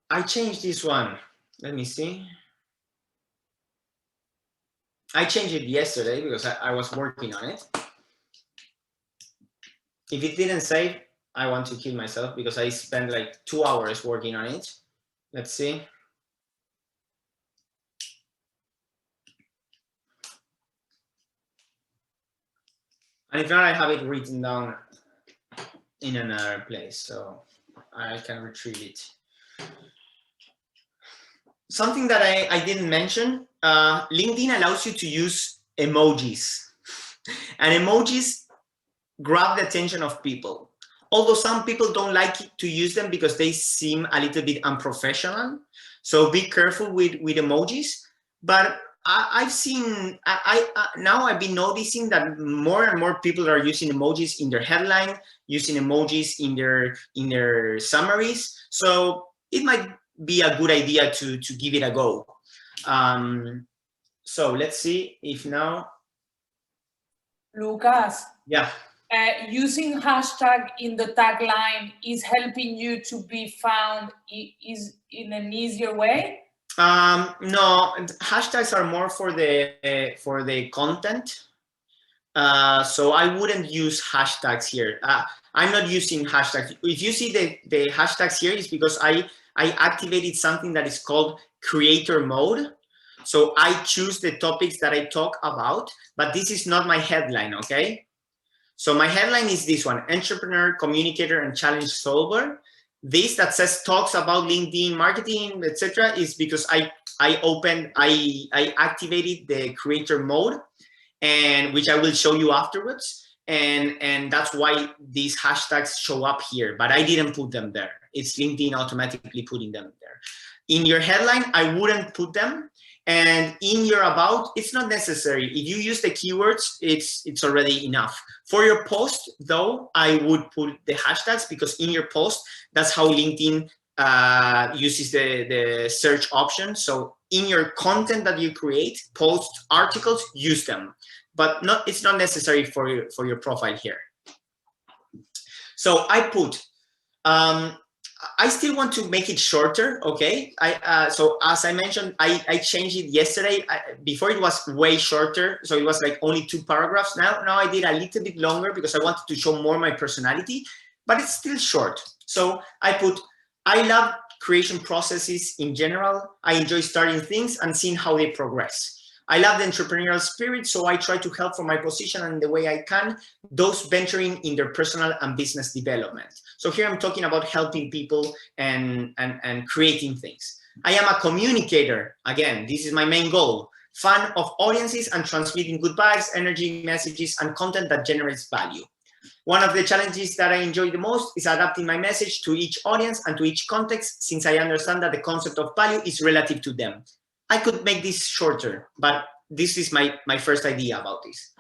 I changed this one. Let me see. I changed it yesterday because I was working on it. If it didn't save, I want to kill myself because I spent like 2 hours working on it. Let's see. And if not, I have it written down in another place, so I can retrieve it. Something that I didn't mention, LinkedIn allows you to use emojis. And emojis grab the attention of people. Although some people don't like to use them because they seem a little bit unprofessional. So be careful with emojis. But I've seen, now I've been noticing that more and more people are using emojis in their headline, using emojis in their summaries. So it might be a good idea to give it a go. So let's see if now. Lucas. Yeah. Using hashtag in the tagline is helping you to be found is in an easier way? No, hashtags are more for the content. So I wouldn't use hashtags here. I'm not using hashtags. If you see the hashtags here, it's because I activated something that is called creator mode. So I choose the topics that I talk about, but this is not my headline, okay? So my headline is this one: entrepreneur, communicator, and challenge solver. This that says talks about LinkedIn marketing, etc., is because I activated the creator mode, and which I will show you afterwards. And that's why these hashtags show up here, but I didn't put them there. It's LinkedIn automatically putting them there. In your headline, I wouldn't put them. And in your about, it's not necessary. If you use the keywords, it's already enough. For your post, though, I would put the hashtags, because in your post, that's how LinkedIn uses the search option. So in your content that you create, post, articles, use them. But it's not necessary for your profile here. So I put, I still want to make it shorter, okay? So as I mentioned, I changed it yesterday. Before it was way shorter, so it was like only 2 paragraphs. Now I did a little bit longer because I wanted to show more my personality, but it's still short. So I put, I love creation processes in general. I enjoy starting things and seeing how they progress. I love the entrepreneurial spirit, so I try to help from my position and the way I can, those venturing in their personal and business development. So here I'm talking about helping people and creating things. I am a communicator. Again, this is my main goal. Fan of audiences and transmitting good vibes, energy, messages, and content that generates value. One of the challenges that I enjoy the most is adapting my message to each audience and to each context, since I understand that the concept of value is relative to them. I could make this shorter, but this is my first idea about this.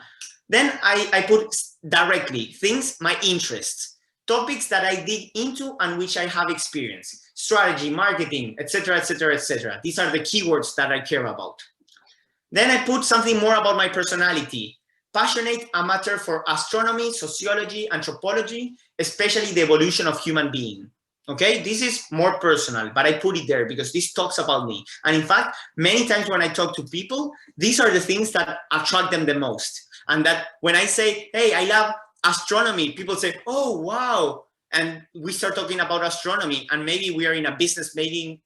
Then I put directly things, my interests, topics that I dig into and which I have experience, strategy, marketing, etc., etc., etc. These are the keywords that I care about. Then I put something more about my personality. Passionate amateur for astronomy, sociology, anthropology, especially the evolution of human being. Okay, this is more personal, but I put it there because this talks about me. And in fact, many times when I talk to people, these are the things that attract them the most. And that when I say, hey, I love astronomy, people say, oh, wow. And we start talking about astronomy, and maybe we are in a business meeting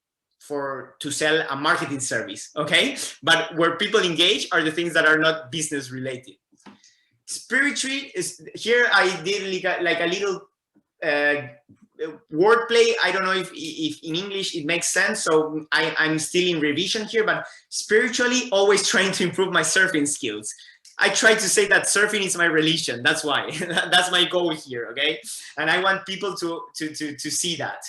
to sell a marketing service, okay? But where people engage are the things that are not business related. Spiritually is here. I did like a little wordplay. I don't know if in English it makes sense, so I'm still in revision here, but spiritually, always trying to improve my surfing skills. I try to say that surfing is my religion. That's why. That's my goal here, okay? And I want people to see that.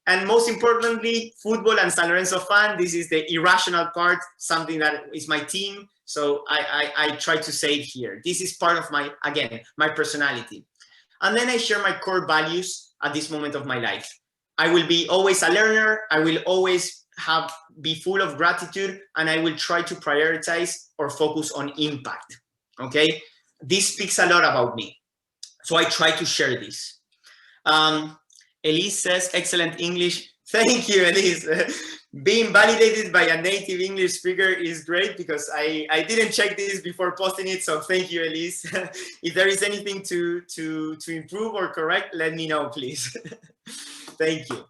And most importantly, football and San Lorenzo fan. This is the irrational part, something that is my team. So I try to say it here. This is part of my, again, my personality. And then I share my core values at this moment of my life. I will be always a learner. I will always be full of gratitude, and I will try to prioritize or focus on impact. Okay, this speaks a lot about me. So I try to share this. Elise says, excellent English. Thank you, Elise. Being validated by a native English speaker is great, because I didn't check this before posting it. So thank you, Elise. If there is anything to improve or correct, let me know, please. Thank you.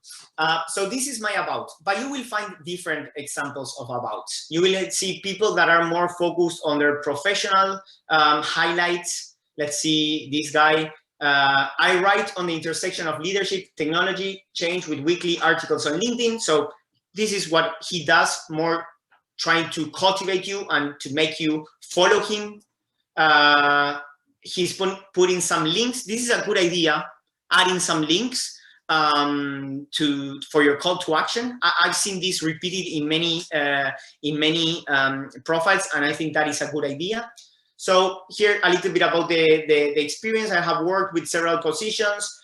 So this is my about, but you will find different examples of abouts. You will see people that are more focused on their professional highlights. Let's see this guy. I write on the intersection of leadership, technology, change with weekly articles on LinkedIn. So this is what he does, more trying to cultivate you and to make you follow him. He's putting some links. This is a good idea, adding some links. for your call to action. I've seen this repeated in many profiles, and I think that is a good idea. So here a little bit about the experience. I have worked with several positions,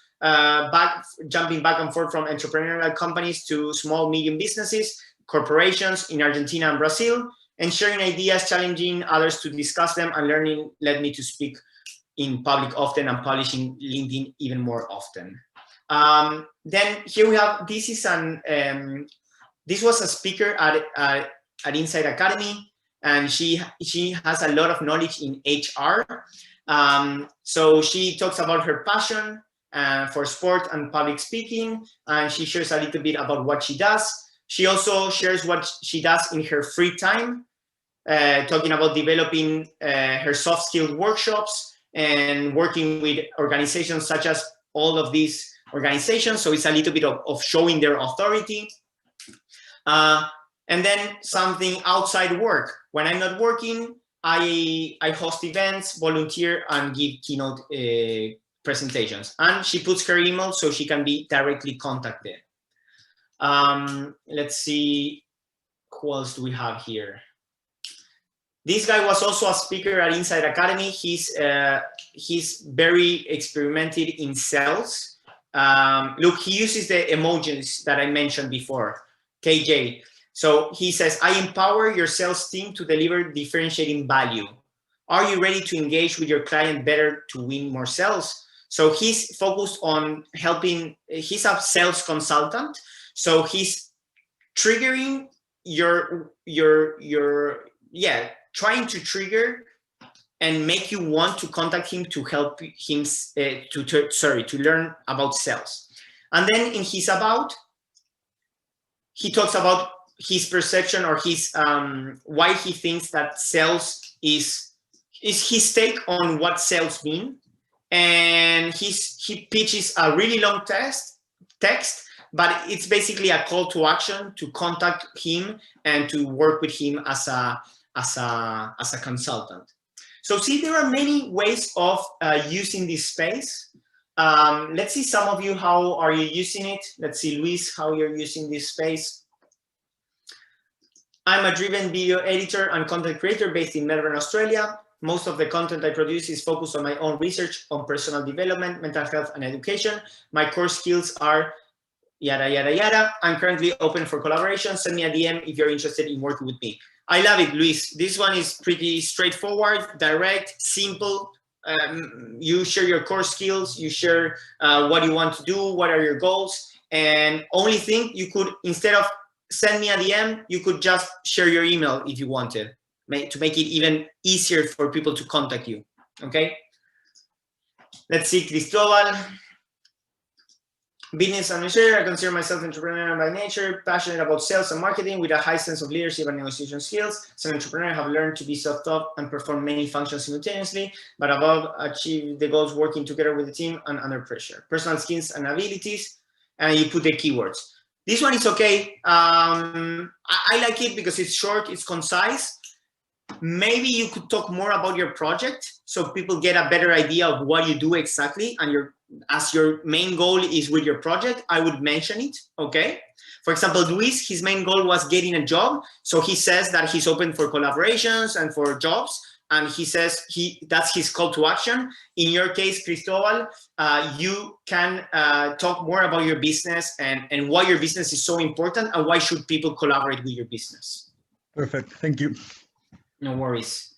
jumping back and forth from entrepreneurial companies to small, medium businesses, corporations in Argentina and Brazil, and sharing ideas, challenging others to discuss them, and learning led me to speak in public often and publishing LinkedIn even more often. Then here we have, this was a speaker at Inside Academy, and she has a lot of knowledge in HR. So she talks about her passion for sport and public speaking, and she shares a little bit about what she does. She also shares what she does in her free time, talking about developing her soft skills workshops and working with organizations such as all of these organizations. So it's a little bit of showing their authority. And then something outside work. When I'm not working, I host events, volunteer, and give keynote presentations. And she puts her email so she can be directly contacted. Let's see, who else do we have here? This guy was also a speaker at Inside Academy. He's very experimented in sales. Look, he uses the emojis that I mentioned before, KJ. So he says, I empower your sales team to deliver differentiating value. Are you ready to engage with your client better to win more sales? So he's focused on helping, he's a sales consultant. So he's triggering trying to trigger and make you want to contact him to help him to learn about sales. And then in his about, he talks about his perception or his why he thinks that sales is his take on what sales mean. And he pitches a really long text, but it's basically a call to action to contact him and to work with him as a consultant. So see, there are many ways of using this space. Let's see some of you, how are you using it? Let's see, Luis, how you're using this space. I'm a driven video editor and content creator based in Melbourne, Australia. Most of the content I produce is focused on my own research on personal development, mental health, and education. My core skills are yada, yada, yada. I'm currently open for collaboration. Send me a DM if you're interested in working with me. I love it, Luis. This one is pretty straightforward, direct, simple. You share your core skills, you share what you want to do, what are your goals, and only thing you could, instead of send me a DM, you could just share your email if you wanted, to make it even easier for people to contact you, okay? Let's see, Cristobal. Business administrator, I consider myself entrepreneurial by nature, passionate about sales and marketing with a high sense of leadership and negotiation skills. As an entrepreneur, I have learned to be self-taught and perform many functions simultaneously, but above achieve the goals working together with the team and under pressure. Personal skills and abilities, and you put the keywords. This one is okay. I like it because it's short, it's concise. Maybe you could talk more about your project so people get a better idea of what you do exactly, and as your main goal is with your project, I would mention it, okay? For example, Luis, his main goal was getting a job, so he says that he's open for collaborations and for jobs, and he says that's his call to action. In your case, Cristobal, you can talk more about your business and why your business is so important and why should people collaborate with your business. Perfect, thank you. No worries.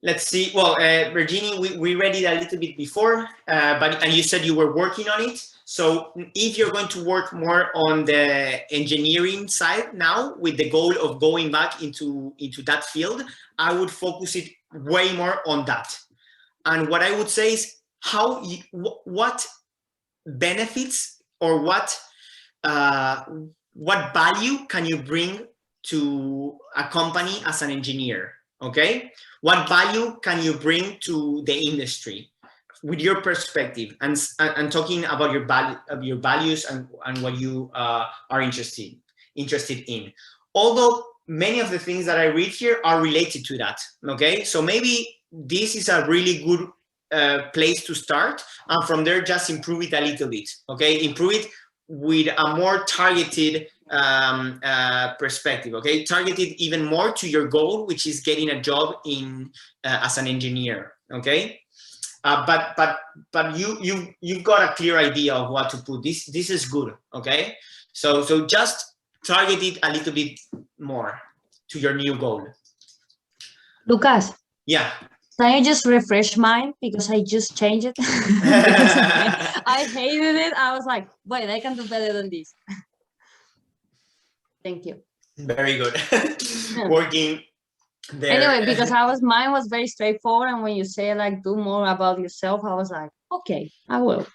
Let's see. Well, Virginie, we read it a little bit before, and you said you were working on it. So if you're going to work more on the engineering side now with the goal of going back into that field, I would focus it way more on that. And what I would say is what benefits or what value can you bring to a company as an engineer? Okay, what value can you bring to the industry with your perspective and talking about your values and what you are interested in? Although many of the things that I read here are related to that. Okay, so maybe this is a really good place to start, and from there just improve it a little bit. Okay, improve it with a more targeted perspective, okay? Targeted even more to your goal, which is getting a job in as an engineer, okay? But you've got a clear idea of what to put. This is good, okay? So just target it a little bit more to your new goal. Lucas. Yeah. Can you just refresh mine, because I just changed it? I hated it. I was like, wait, I can do better than this. Thank you. Very good. Working there. Anyway, because mine was very straightforward, and when you say like do more about yourself, I was like, okay, I will.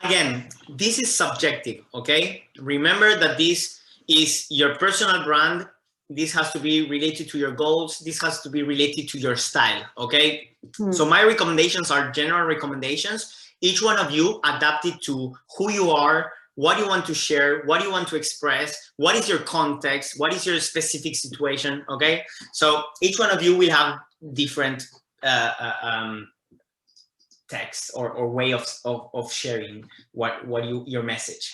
Again, this is subjective, okay? Remember that this is your personal brand. This has to be related to your goals. This has to be related to your style, okay? So my recommendations are general recommendations. Each one of you adapted to who you are, what you want to share, what you want to express, what is your context, what is your specific situation, okay? So each one of you will have different text or way of sharing your message.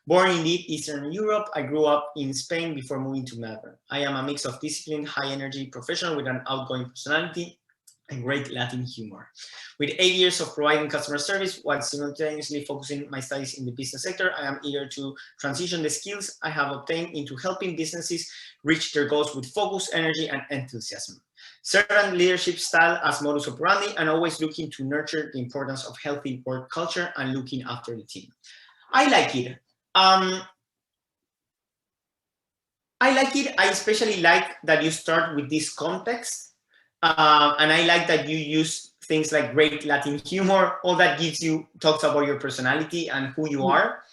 Born in deep Eastern Europe, I grew up in Spain before moving to Melbourne. I am a mix of disciplined, high-energy professional with an outgoing personality and great Latin humor. With 8 years of providing customer service while simultaneously focusing my studies in the business sector, I am eager to transition the skills I have obtained into helping businesses reach their goals with focus, energy, and enthusiasm. Servant leadership style as modus operandi, and always looking to nurture the importance of healthy work culture and looking after the team. I like it. I like it. I especially like that you start with this context. And I like that you use things like great Latin humor. All that talks about your personality and who you are.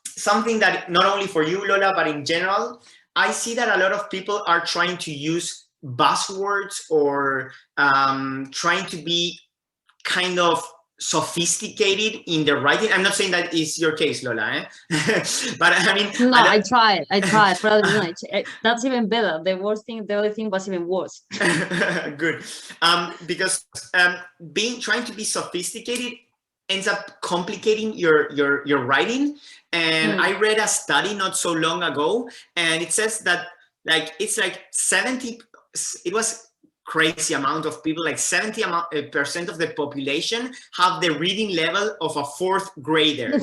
Something that not only for you, Lola, but in general, I see that a lot of people are trying to use buzzwords or trying to be kind of sophisticated in the writing. I'm not saying that is your case, Lola, but I mean, no, I tried. Probably that's even better. The other thing was even worse. Good, because trying to be sophisticated ends up complicating your writing. And I read a study not so long ago, and it says that it's like 70. It was crazy amount of people, like 70% of the population have the reading level of a 4th grader.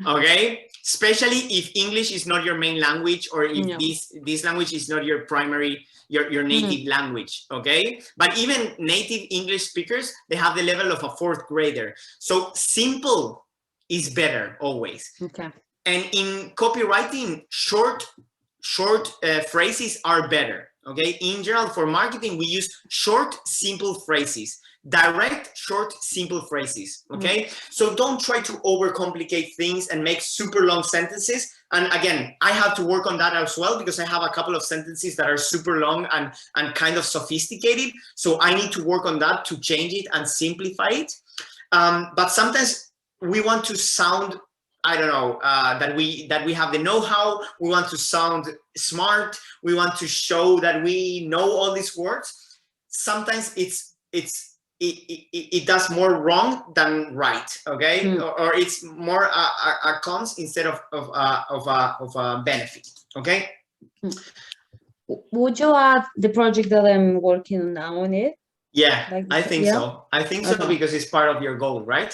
Okay, especially if English is not your main language, or if this language is not your primary, your native language. Okay, but even native English speakers, they have the level of a 4th grader. So simple is better always. Okay. And in copywriting, short phrases are better. Okay, in general, for marketing, we use short, simple phrases. Direct, short, simple phrases. Okay, so don't try to overcomplicate things and make super long sentences. And again, I have to work on that as well, because I have a couple of sentences that are super long and kind of sophisticated. So I need to work on that to change it and simplify it. But sometimes we want to sound, I don't know, that we have the know-how. We want to sound smart. We want to show that we know all these words. Sometimes it does more wrong than right. Okay, or it's more a cons instead of a benefit. Okay. Would you add the project that I'm working on now in it? Yeah, I think so. I think so, because it's part of your goal, right?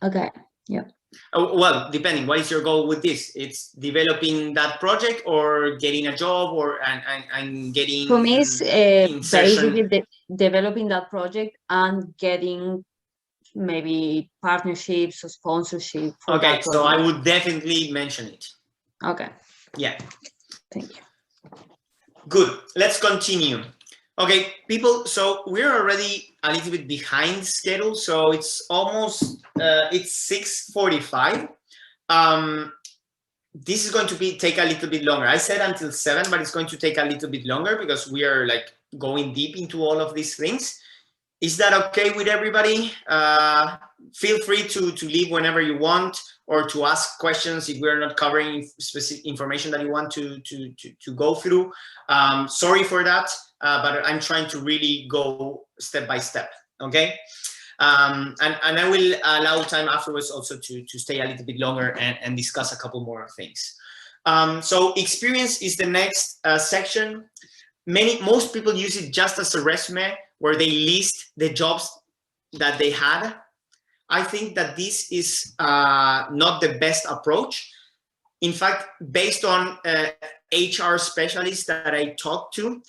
Okay. Yeah. Well, depending, what is your goal with this? It's developing that project or getting a job, or and getting. For me, it's basically developing that project and getting maybe partnerships or sponsorship. Okay, so I would definitely mention it. Okay. Yeah. Thank you. Good. Let's continue. Okay, people, so we're already a little bit behind schedule, so it's almost it's 6:45. This is going to take a little bit longer. I said until 7, but it's going to take a little bit longer because we are like going deep into all of these things. Is that okay with everybody? Feel free to leave whenever you want, or to ask questions if we're not covering specific information that you want to go through. Sorry for that, but I'm trying to really go step by step. Okay. And I will allow time afterwards also to stay a little bit longer and discuss a couple more things. So experience is the next section. Most people use it just as a resume where they list the jobs that they had. I think that this is not the best approach. In fact, based on HR specialists that I talked to,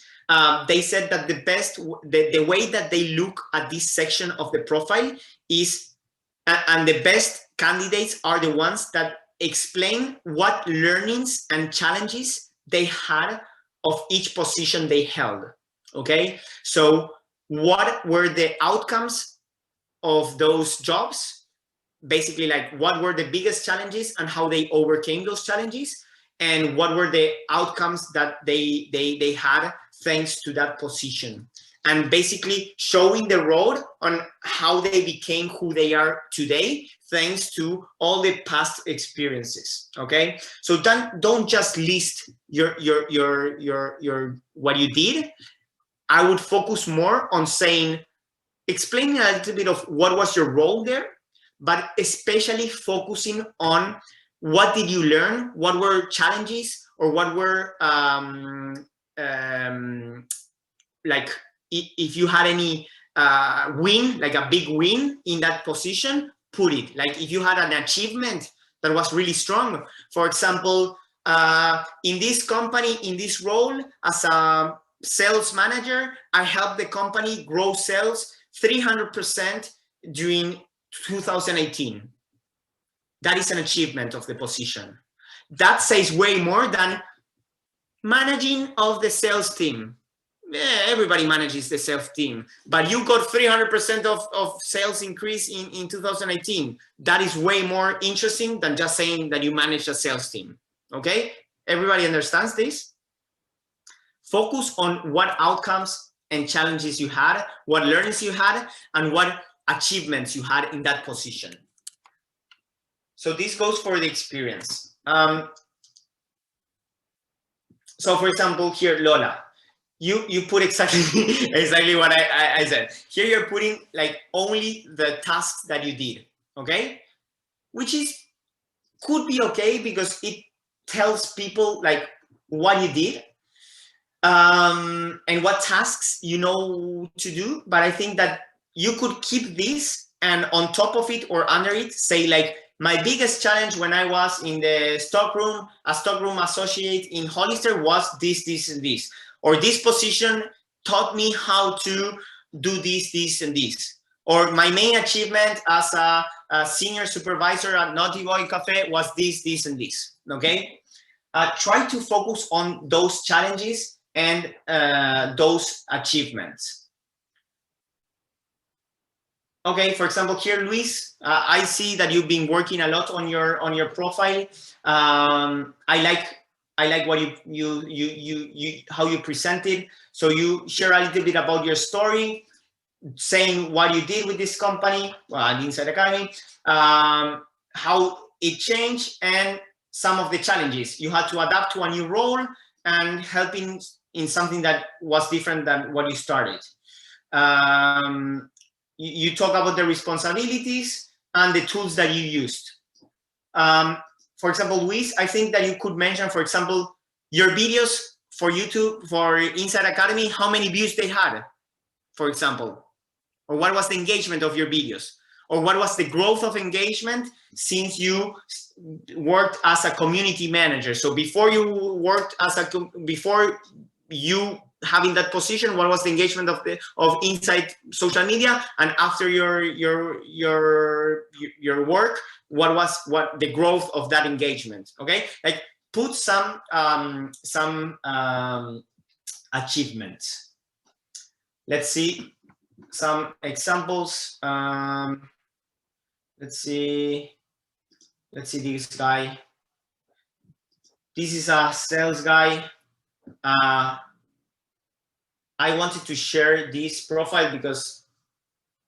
they said that the way that they look at this section of the profile is, and the best candidates are the ones that explain what learnings and challenges they had of each position they held. Okay, so what were the outcomes of those jobs? Basically, like, what were the biggest challenges and how they overcame those challenges, and what were the outcomes that they had thanks to that position, and basically showing the road on how they became who they are today thanks to all the past experiences. Okay, so don't just list your what you did. I would focus more on explaining a little bit of what was your role there, but especially focusing on what did you learn, what were challenges, or what were like, if you had any win, like a big win in that position, put it. Like, if you had an achievement that was really strong, for example, in this company, in this role as a sales manager, I helped the company grow sales 300% during 2018. That is an achievement of the position. That says way more than managing of the sales team. Yeah, everybody manages the sales team, but you got 300% of sales increase in 2018. That is way more interesting than just saying that you manage a sales team. Okay, everybody understands this? Focus on what outcomes and challenges you had, what learnings you had, and what achievements you had in that position. So this goes for the experience. So for example, here, Lola, you put exactly what I said. Here you're putting like only the tasks that you did, okay? Which could be okay because it tells people like what you did and what tasks you know to do. But I think that you could keep this, and on top of it or under it, say like, my biggest challenge when I was in the stockroom, a stockroom associate in Hollister, was this, this, and this. Or this position taught me how to do this, this, and this. Or my main achievement as a senior supervisor at Naughty Boy Cafe was this, this, and this. Okay? Try to focus on those challenges and those achievements. Okay, for example, here, Luis, I see that you've been working a lot on your profile. I like what how you presented. So you share a little bit about your story, saying what you did with this company, the Inside Academy, how it changed, and some of the challenges you had to adapt to a new role and helping in something that was different than what you started. You talk about the responsibilities and the tools that you used. For example, Luis, I think that you could mention, for example, your videos for YouTube, for Inside Academy, how many views they had, for example, or what was the engagement of your videos, or what was the growth of engagement since you worked as a community manager. So before you worked as before you having that position, what was the engagement of inside social media, and after your work, what the growth of that engagement? Okay, like put some achievements. Let's see some examples. Let's see this guy. This is a sales guy. I wanted to share this profile because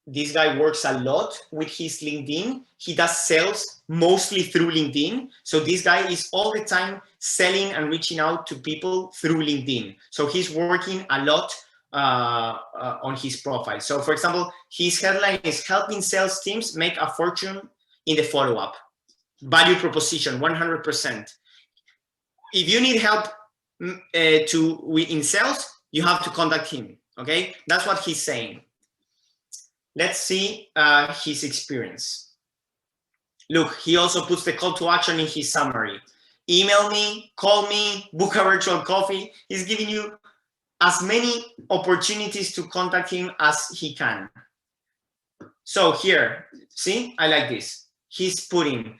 this guy works a lot with his LinkedIn. He does sales mostly through LinkedIn. So this guy is all the time selling and reaching out to people through LinkedIn. So he's working a lot on his profile. So for example, his headline is helping sales teams make a fortune in the follow-up. Value proposition, 100%. If you need help in sales, you have to contact him, okay? That's what he's saying. Let's see his experience. Look, he also puts the call to action in his summary. Email me, call me, book a virtual coffee. He's giving you as many opportunities to contact him as he can. So here, see, I like this. He's putting,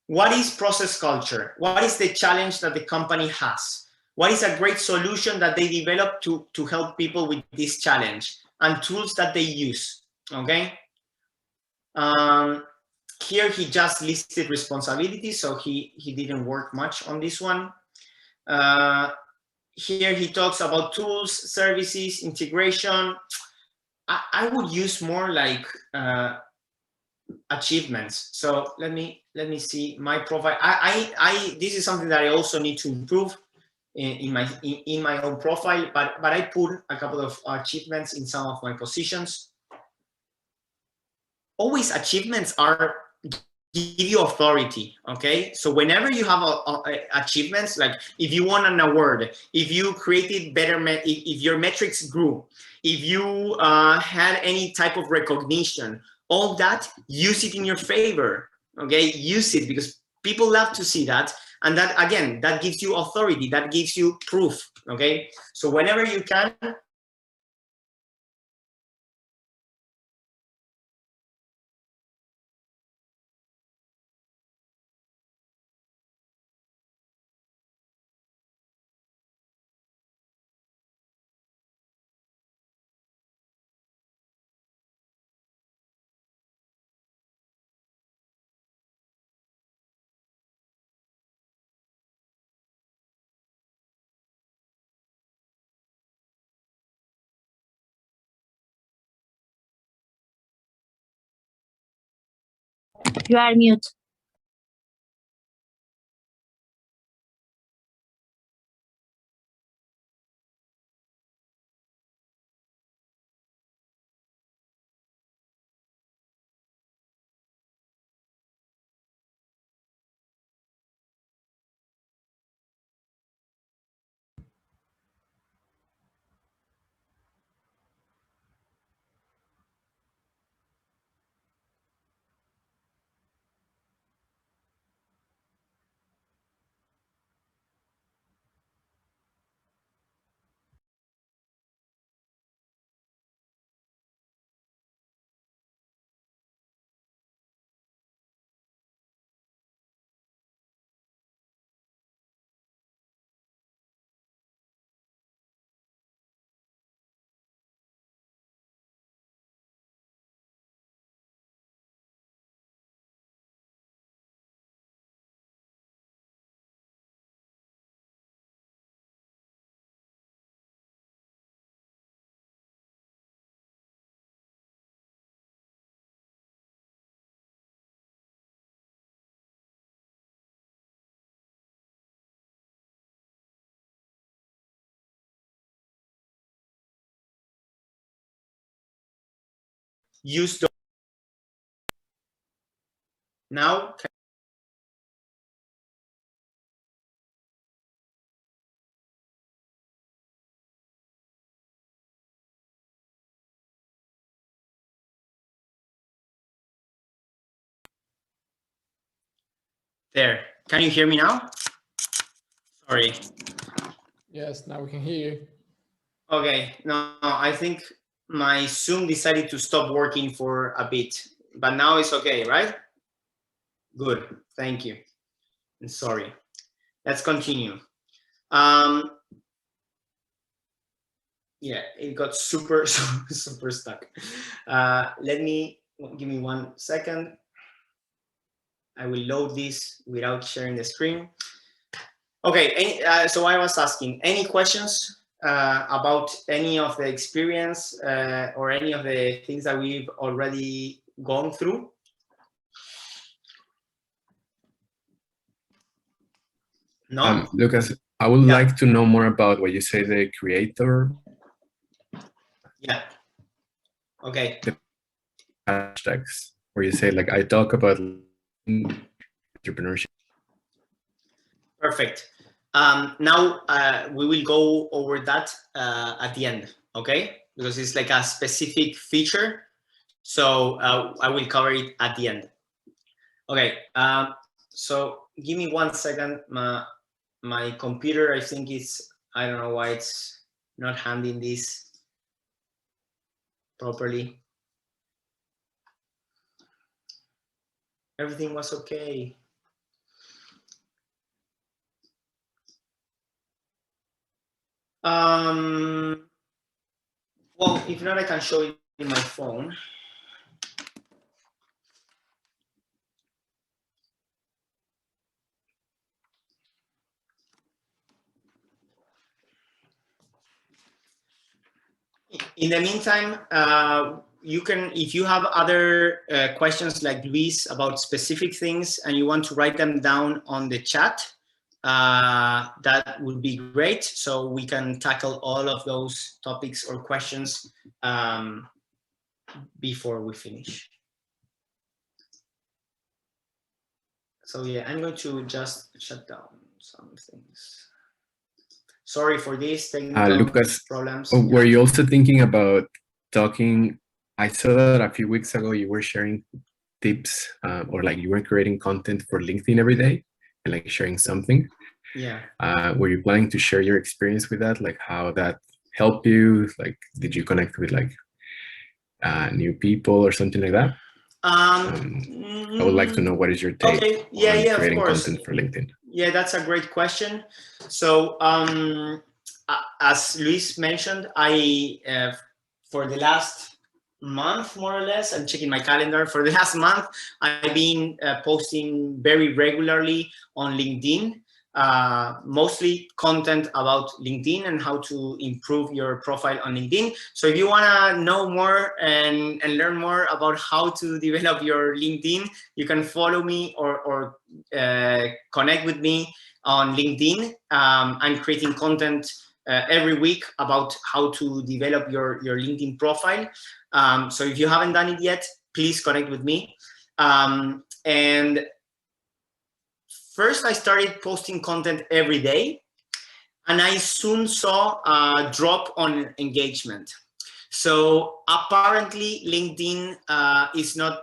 what is process culture? What is the challenge that the company has? What is a great solution that they develop to help people with this challenge? And tools that they use, okay? Here he just listed responsibilities, so he didn't work much on this one. Here he talks about tools, services, integration. I would use more like achievements. So let me see my profile. This is something that I also need to improve in my own profile, but I put a couple of achievements in some of my positions. Always achievements are give you authority, okay? So whenever you have achievements, like if you won an award, if you created better, if your metrics grew, if you had any type of recognition, all that, use it in your favor, okay? Use it because people love to see that. And that, again, that gives you authority, that gives you proof, okay? So whenever you can, You are mute. use the now. There, can you hear me now? Sorry. Yes, now we can hear you. Okay, no, I think my Zoom decided to stop working for a bit, but now it's okay, right? Good, thank you. And sorry, let's continue. Yeah, it got super stuck. Give me 1 second. I will load this without sharing the screen. Okay, so I was asking, any questions about any of the experience or any of the things that we've already gone through? No? Lucas, I would like to know more about what you say, the creator Yeah. Okay. Hashtags where you say like, I talk about entrepreneurship. Perfect. Now we will go over that at the end, okay? Because it's like a specific feature. So I will cover it at the end. Okay, so give me 1 second. My computer, I think I don't know why it's not handling this properly. Everything was okay. Well, if not, I can show it in my phone. In the meantime, you can, if you have other questions like Luis about specific things and you want to write them down on the chat, that would be great. So we can tackle all of those topics or questions before we finish. So yeah, I'm going to just shut down some things. Sorry for this technical Lucas, problems. were you also thinking about talking? I saw that a few weeks ago you were sharing tips or like you were creating content for LinkedIn every day and like sharing something. Yeah. Were you planning to share your experience with that? Like how that helped you? Like, did you connect with like new people or something like that? I would like to know what is your take on creating content for LinkedIn. Yeah, that's a great question. So as Luis mentioned, I for the last month, more or less, I'm checking my calendar. For the last month, I've been posting very regularly on LinkedIn, mostly content about LinkedIn and how to improve your profile on LinkedIn. So if you want to know more and learn more about how to develop your LinkedIn, you can follow me or connect with me on LinkedIn. I'm creating content every week about how to develop your LinkedIn profile. So if you haven't done it yet, please connect with me. And first, I started posting content every day, and I soon saw a drop on engagement. So apparently, LinkedIn is not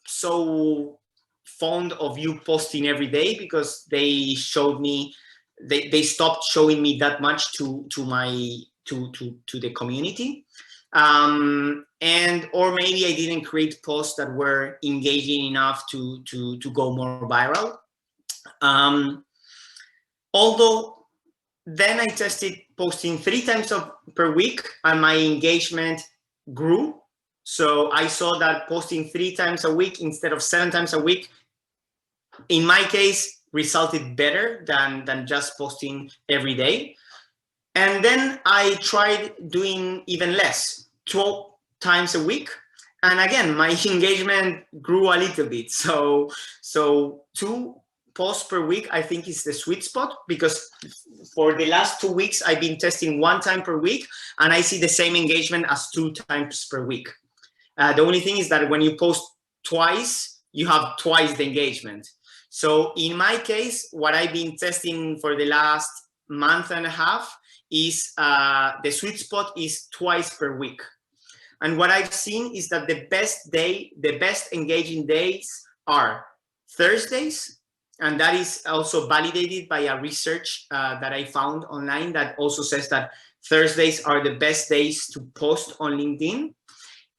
so fond of you posting every day because they showed me, they stopped showing me that much to the community. And or maybe I didn't create posts that were engaging enough to go more viral. Although then I tested posting 3 times per week and my engagement grew. So I saw that posting 3 times a week instead of 7 times a week, in my case, resulted better than just posting every day. And then I tried doing even less, 12 times a week. And again, my engagement grew a little bit. So 2 posts per week, I think, is the sweet spot, because for the last 2 weeks, I've been testing 1 time per week, and I see the same engagement as 2 times per week. The only thing is that when you post twice, you have twice the engagement. So in my case, what I've been testing for the last month and a half is the sweet spot is twice per week. And what I've seen is that the best engaging days are Thursdays, and that is also validated by a research that I found online that also says that Thursdays are the best days to post on LinkedIn,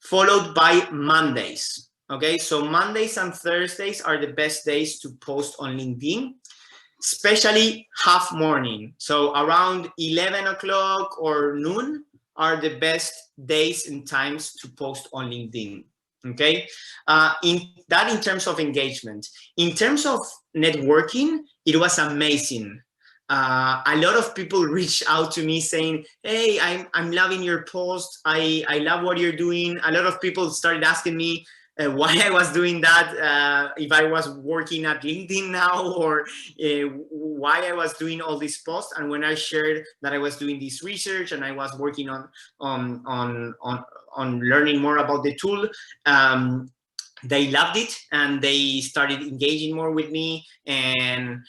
followed by Mondays. Okay, so Mondays and Thursdays are the best days to post on LinkedIn, especially half morning. So around 11 o'clock or noon are the best days and times to post on LinkedIn. Okay, in terms of engagement. In terms of networking, it was amazing. A lot of people reached out to me saying, hey, I'm loving your post. I love what you're doing. A lot of people started asking me why I was doing that, if I was working at LinkedIn now, or why I was doing all these posts. And when I shared that I was doing this research and I was working on learning more about the tool, they loved it, and they started engaging more with me and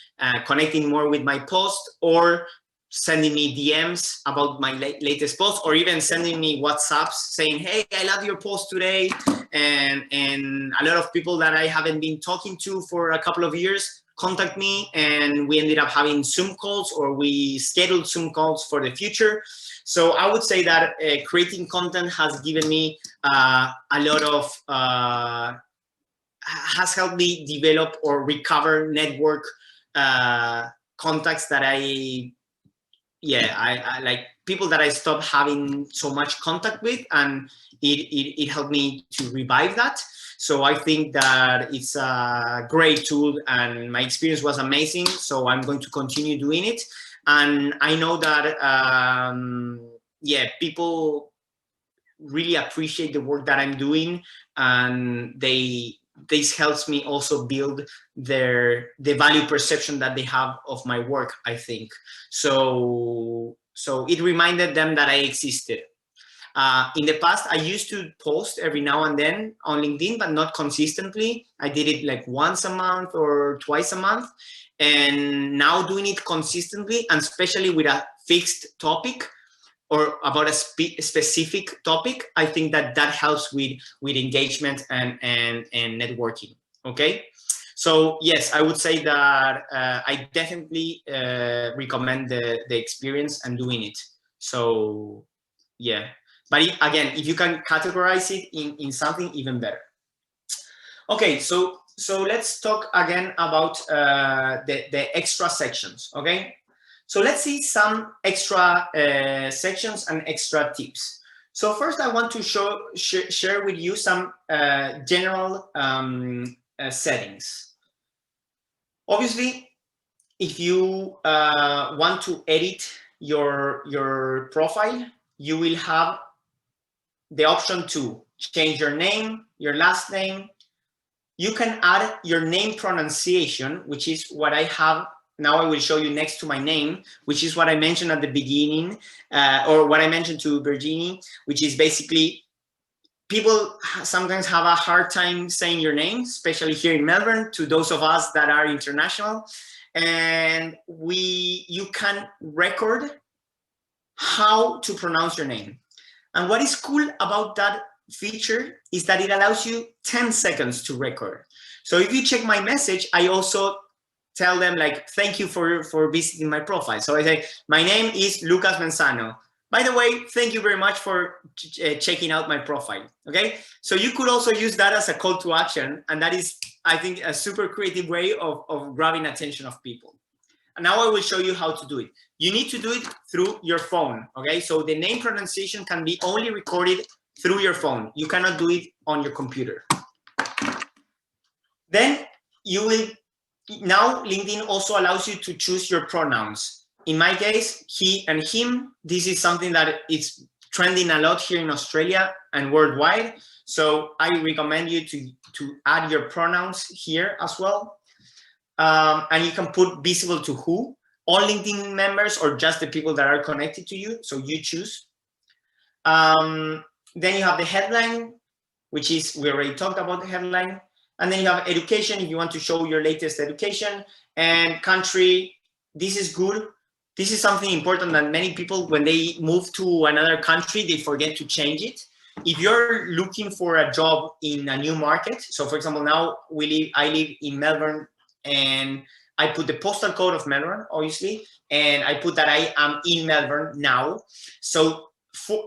connecting more with my post, or sending me DMs about my latest post, or even sending me WhatsApps saying, hey, I love your post today. And a lot of people that I haven't been talking to for a couple of years contact me, and we ended up having Zoom calls, or we scheduled Zoom calls for the future. So I would say that creating content has given me a lot of, has helped me develop or recover network contacts that I like, people that I stopped having so much contact with, and it helped me to revive that. So I think that it's a great tool, and my experience was amazing. So I'm going to continue doing it. And I know that, people really appreciate the work that I'm doing, and this helps me also build the value perception that they have of my work, I think. So it reminded them that I existed. In the past, I used to post every now and then on LinkedIn, but not consistently. I did it like once a month or twice a month. And now doing it consistently, and especially with a fixed topic or about a specific topic, I think that helps with engagement and networking. Okay. So yes, I would say that I definitely recommend the experience and doing it. So yeah, but again, if you can categorize it in something, even better. Okay, so let's talk again about the extra sections. Okay, so let's see some extra sections and extra tips. So first, I want to share with you some general settings. Obviously, if you want to edit your profile, you will have the option to change your name, your last name. You can add your name pronunciation, which is what I have now. I will show you next to my name, which is what I mentioned at the beginning, or what I mentioned to Virginie, which is basically people sometimes have a hard time saying your name, especially here in Melbourne, to those of us that are international. And you can record how to pronounce your name. And what is cool about that feature is that it allows you 10 seconds to record. So if you check my message, I also tell them like, thank you for visiting my profile. So I say, my name is Lucas Menzano. By the way, thank you very much for checking out my profile. Okay, so you could also use that as a call to action, and that is, I think, a super creative way of grabbing attention of people. And now I will show you how to do it. You need to do it through your phone. Okay, so the name pronunciation can be only recorded through your phone. You cannot do it on your computer. Then you will, now LinkedIn also allows you to choose your pronouns. In my case, he and him. This is something that is trending a lot here in Australia and worldwide. So I recommend you to add your pronouns here as well. And you can put visible to who, all LinkedIn members or just the people that are connected to you. So you choose. Then you have the headline, which is, we already talked about the headline. And then you have education, if you want to show your latest education, and country. This is good. This is something important that many people, when they move to another country, they forget to change it. If you're looking for a job in a new market, so for example, now I live in Melbourne, and I put the postal code of Melbourne, obviously, and I put that I am in Melbourne now. So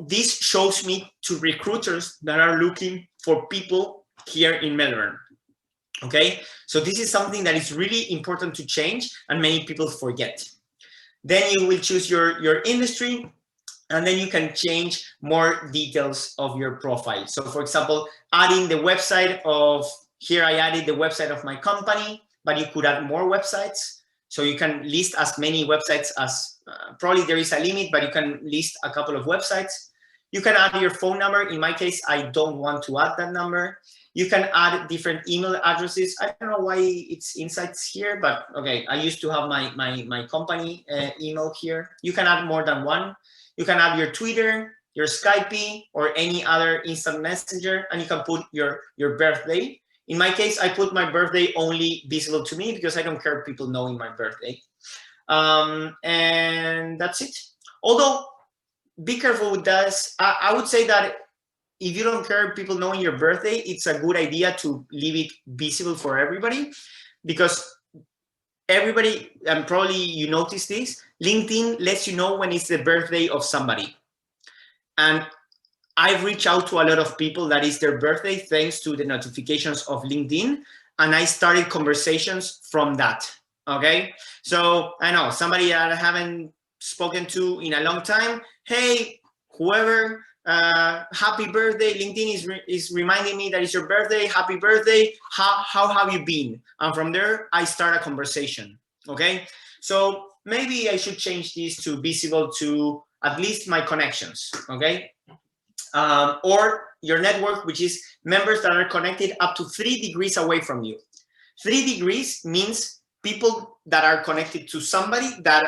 this shows me to recruiters that are looking for people here in Melbourne. Okay, so this is something that is really important to change, and many people forget. Then you will choose your industry, and then you can change more details of your profile. So for example, adding the website of, here I added the website of my company, but you could add more websites. So you can list as many websites as, probably there is a limit, but you can list a couple of websites. You can add your phone number. In my case, I don't want to add that number. You can add different email addresses. I don't know why it's insights here, but okay, I used to have my company email here. You can add more than one. You can add your Twitter, your Skype, or any other instant messenger, and you can put your birthday. In my case, I put my birthday only visible to me because I don't care people knowing my birthday. And that's it. Although, be careful with this. I would say that if you don't care people knowing your birthday, it's a good idea to leave it visible for everybody, because everybody, and probably you notice this, LinkedIn lets you know when it's the birthday of somebody. And I've reached out to a lot of people that is their birthday thanks to the notifications of LinkedIn, and I started conversations from that. Okay, so I know somebody that I haven't spoken to in a long time. Hey, whoever, happy birthday. LinkedIn is reminding me that it's your birthday. Happy birthday. How have you been? And from there, I start a conversation. Okay, so maybe I should change this to visible to at least my connections. Okay, or your network, which is members that are connected up to 3 degrees away from you. 3 degrees means people that are connected to somebody that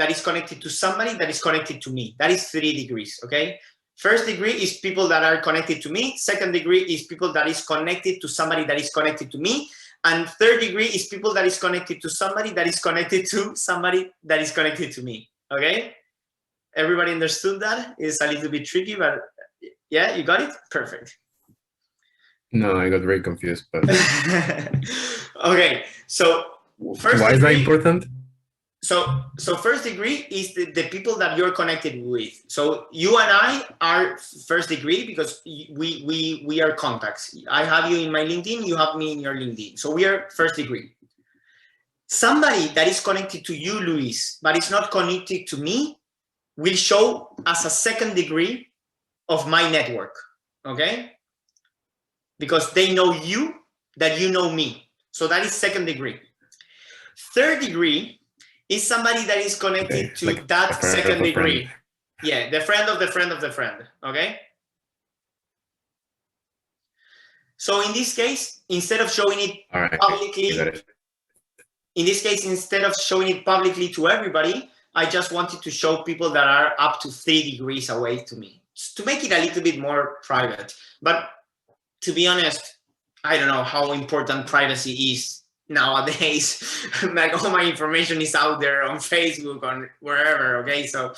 is connected to somebody that is connected to me. That is 3 degrees, okay? First degree is people that are connected to me. Second degree is people that is connected to somebody that is connected to me. And third degree is people that is connected to somebody that is connected to somebody that is connected to me, okay? Everybody understood that? It's a little bit tricky, but yeah, you got it? Perfect. No, I got very confused, but okay, so first why degree, is that important? So first degree is the people that you're connected with. So you and I are first degree because we are contacts. I have you in my LinkedIn, you have me in your LinkedIn. So we are first degree. Somebody that is connected to you, Luis, but is not connected to me, will show as a second degree of my network, okay? Because they know you, that you know me. So that is second degree. Third degree is somebody that is connected to like that second degree. Friend. Yeah, the friend of the friend of the friend, okay? So in this case, instead of showing it publicly, in this case, instead of showing it publicly to everybody, I just wanted to show people that are up to 3 degrees away to me, to make it a little bit more private. But to be honest, I don't know how important privacy is nowadays. Like all my information is out there on Facebook, on wherever, okay? So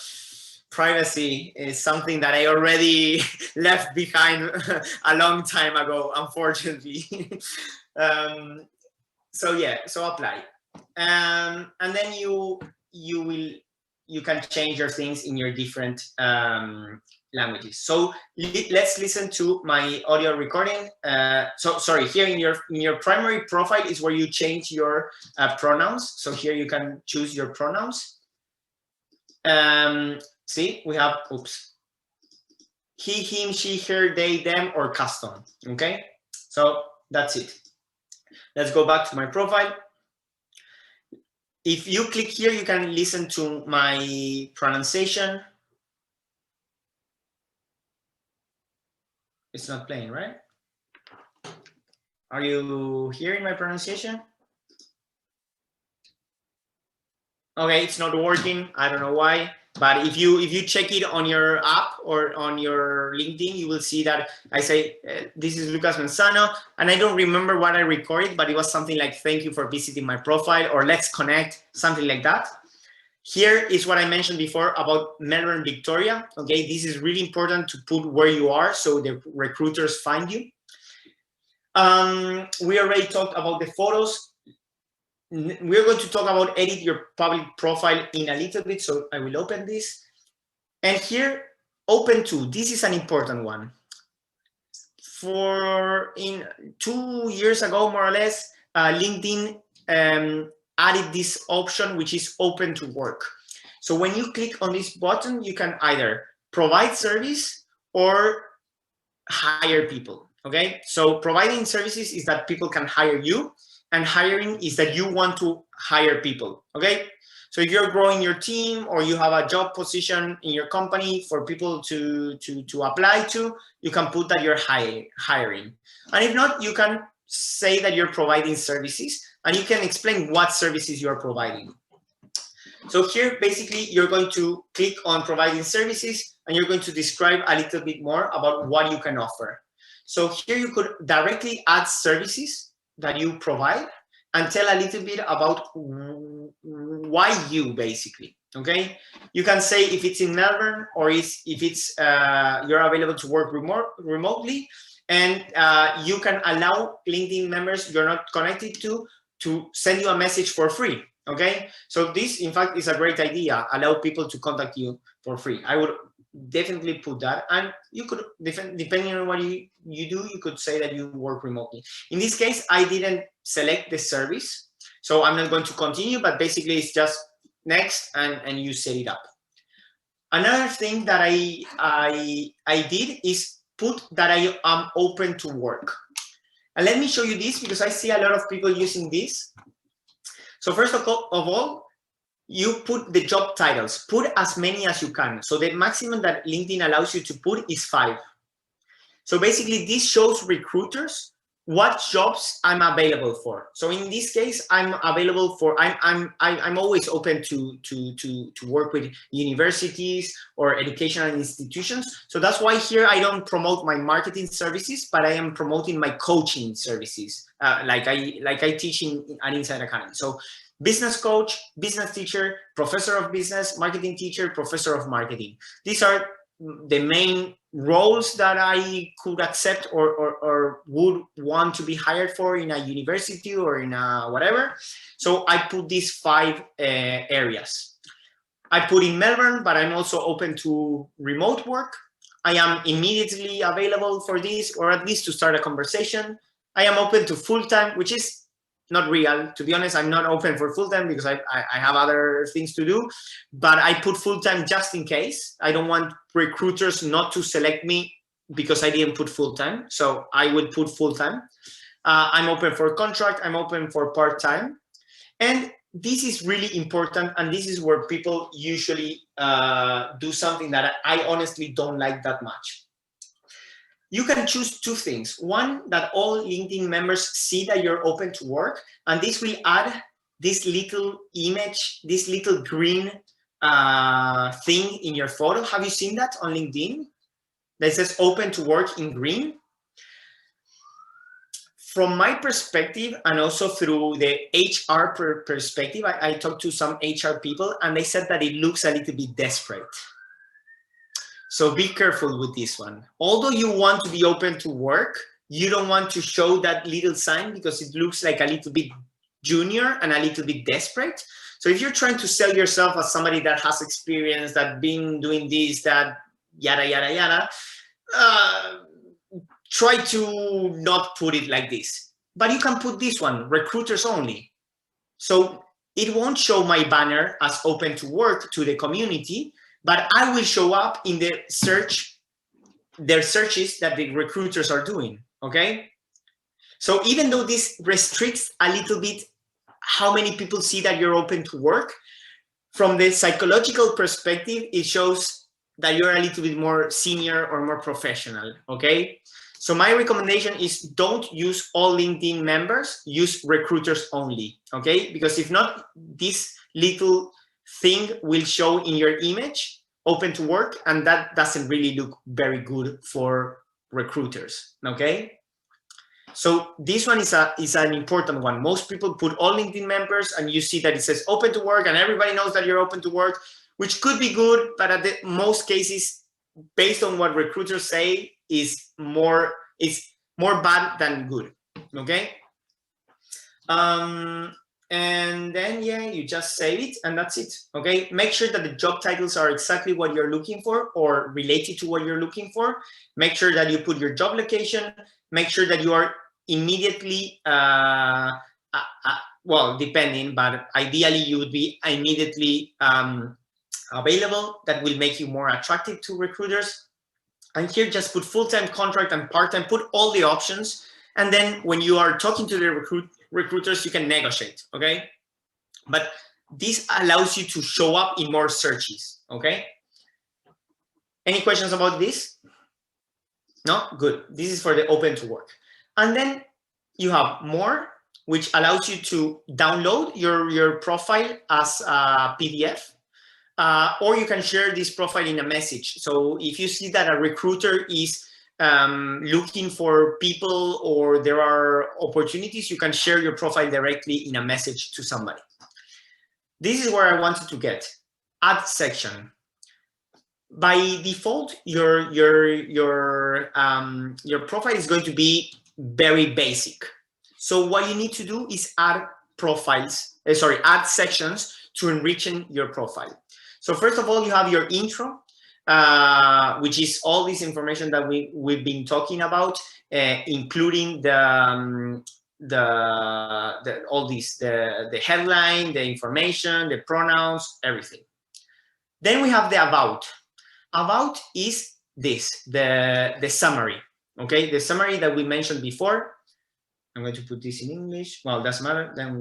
privacy is something that I already left behind a long time ago, unfortunately. So yeah, so apply. And then you can change your things in your different languages. So let's listen to my audio recording. So sorry, here in your primary profile is where you change your pronouns. So here you can choose your pronouns. See, we have, oops, he, him, she, her, they, them, or custom. Okay, so that's it. Let's go back to my profile. If you click here, you can listen to my pronunciation. It's not playing, right? Are you hearing my pronunciation? Okay, it's not working. I don't know why. But if you check it on your app or on your LinkedIn, you will see that I say, this is Lucas Manzano, and I don't remember what I recorded, but it was something like, thank you for visiting my profile, or let's connect, something like that. Here is what I mentioned before about Melbourne, Victoria. Okay, this is really important to put where you are so the recruiters find you. We already talked about the photos. We're going to talk about edit your public profile in a little bit, so I will open this. And here, open to, this is an important one. In 2 years ago, more or less, LinkedIn added this option, which is open to work. So when you click on this button, you can either provide service or hire people, okay? So providing services is that people can hire you, and hiring is that you want to hire people, okay? So if you're growing your team or you have a job position in your company for people to apply to, you can put that you're hiring. And if not, you can say that you're providing services, and you can explain what services you are providing. So here, basically, you're going to click on providing services, and you're going to describe a little bit more about what you can offer. So here you could directly add services that you provide and tell a little bit about why you, basically, okay? You can say if it's in Melbourne or if it's you're available to work remotely, and you can allow LinkedIn members you're not connected to send you a message for free, okay? So this, in fact, is a great idea. Allow people to contact you for free. I would definitely put that. And you could, depending on what you do, you could say that you work remotely. In this case, I didn't select the service, so I'm not going to continue, but basically it's just next, and you set it up. Another thing that I did is put that I am open to work. And let me show you this, because I see a lot of people using this. So first of all, you put the job titles, put as many as you can. So the maximum that LinkedIn allows you to put is 5. So basically this shows recruiters what jobs I'm available for. So in this case, I'm available for, I'm always open to work with universities or educational institutions. So that's why here I don't promote my marketing services, but I am promoting my coaching services, like I teach in an Inside Academy. So business coach, business teacher, professor of business, marketing teacher, professor of marketing. These are the main roles that I could accept or would want to be hired for in a university or in a whatever. So I put these 5 areas. I put in Melbourne, but I'm also open to remote work. I am immediately available for this, or at least to start a conversation. I am open to full-time, which is not real. To be honest, I'm not open for full-time because I have other things to do, but I put full-time just in case. I don't want recruiters not to select me because I didn't put full-time. So I would put full-time. I'm open for contract. I'm open for part-time. And this is really important. And this is where people usually do something that I honestly don't like that much. You can choose 2 things. One, that all LinkedIn members see that you're open to work, and this will add this little image, this little green thing in your photo. Have you seen that on LinkedIn? That says open to work in green. From my perspective, and also through the HR perspective, I talked to some HR people, and they said that it looks a little bit desperate. So be careful with this one. Although you want to be open to work, you don't want to show that little sign because it looks like a little bit junior and a little bit desperate. So if you're trying to sell yourself as somebody that has experience, that been doing this, that yada, yada, yada, try to not put it like this. But you can put this one, recruiters only. So it won't show my banner as open to work to the community, but I will show up in the searches that the recruiters are doing, okay? So even though this restricts a little bit how many people see that you're open to work, from the psychological perspective, it shows that you're a little bit more senior or more professional, okay? So my recommendation is don't use all LinkedIn members, use recruiters only, okay? Because if not, this little thing will show in your image, open to work, and that doesn't really look very good for recruiters, okay? So this one is an important one. Most people put all LinkedIn members, and you see that it says open to work, and everybody knows that you're open to work, which could be good, but at the most cases, based on what recruiters say, is more bad than good, okay? And then, yeah, you just save it and that's it, okay? Make sure that the job titles are exactly what you're looking for or related to what you're looking for. Make sure that you put your job location. Make sure that you are immediately, well, depending, but ideally you would be immediately available. That will make you more attractive to recruiters. And here, just put full-time, contract, and part-time, put all the options. And then when you are talking to the recruiters, you can negotiate, okay? But this allows you to show up in more searches, okay? Any questions about this? No? Good. This is for the open to work. And then you have more, which allows you to download your profile as a PDF, or you can share this profile in a message. So if you see that a recruiter is looking for people or there are opportunities, you can share your profile directly in a message to somebody. This is where I wanted to get. Add section. By default, your profile is going to be very basic. So what you need to do is add profiles, add sections to enrichen your profile. So first of all, you have your intro, which is all this information that we've been talking about, including the headline, the information, the pronouns, everything. Then we have the about. About is this, the summary, okay? The summary that we mentioned before. I'm going to put this in English. Well, it doesn't matter. Then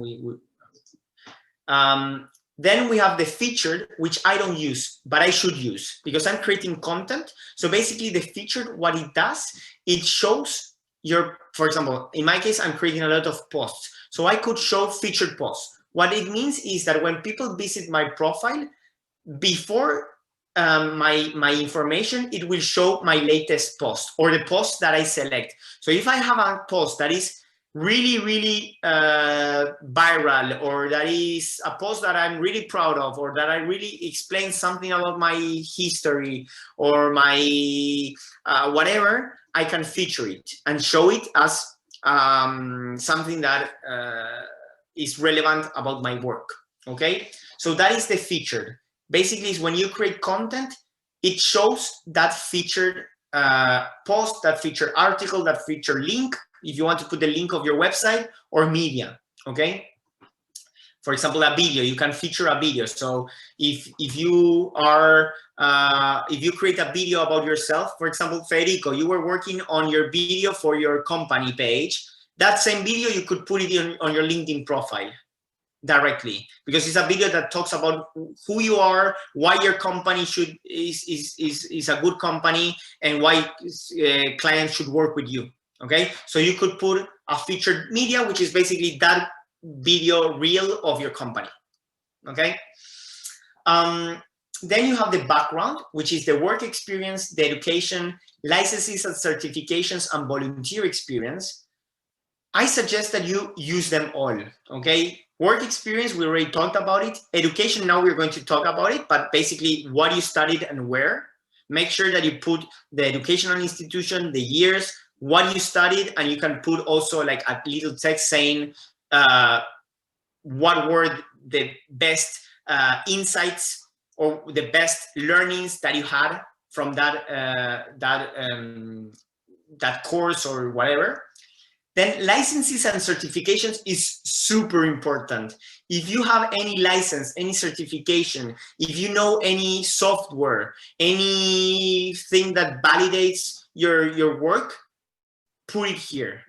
then we have the featured, which I don't use, but I should use because I'm creating content. So basically the featured, what it does, it shows your, for example, in my case, I'm creating a lot of posts. So I could show featured posts. What it means is that when people visit my profile, before my information, it will show my latest post or the post that I select. So if I have a post that is really viral, or that is a post that I'm really proud of, or that I really explain something about my history or my whatever, I can feature it and show it as something that is relevant about my work, okay? So that is the featured. Basically, is when you create content, it shows that featured post, that featured article, that featured link, if you want to put the link of your website or media, okay? For example, a video, you can feature a video. So if you are, if you create a video about yourself, for example, Federico, you were working on your video for your company page, that same video, you could put it on your LinkedIn profile directly, because it's a video that talks about who you are, why your company is a good company, and why clients should work with you. Okay, so you could put a featured media, which is basically that video reel of your company. Okay, then you have the background, which is the work experience, the education, licenses and certifications, and volunteer experience. I suggest that you use them all. Okay, work experience, we already talked about it. Education, now we're going to talk about it, but basically what you studied and where. Make sure that you put the educational institution, the years, what you studied, and you can put also like a little text saying what were the best insights or the best learnings that you had from that that course or whatever. Then licenses and certifications is super important. If you have any license, any certification, if you know any software, anything that validates your work, put it here.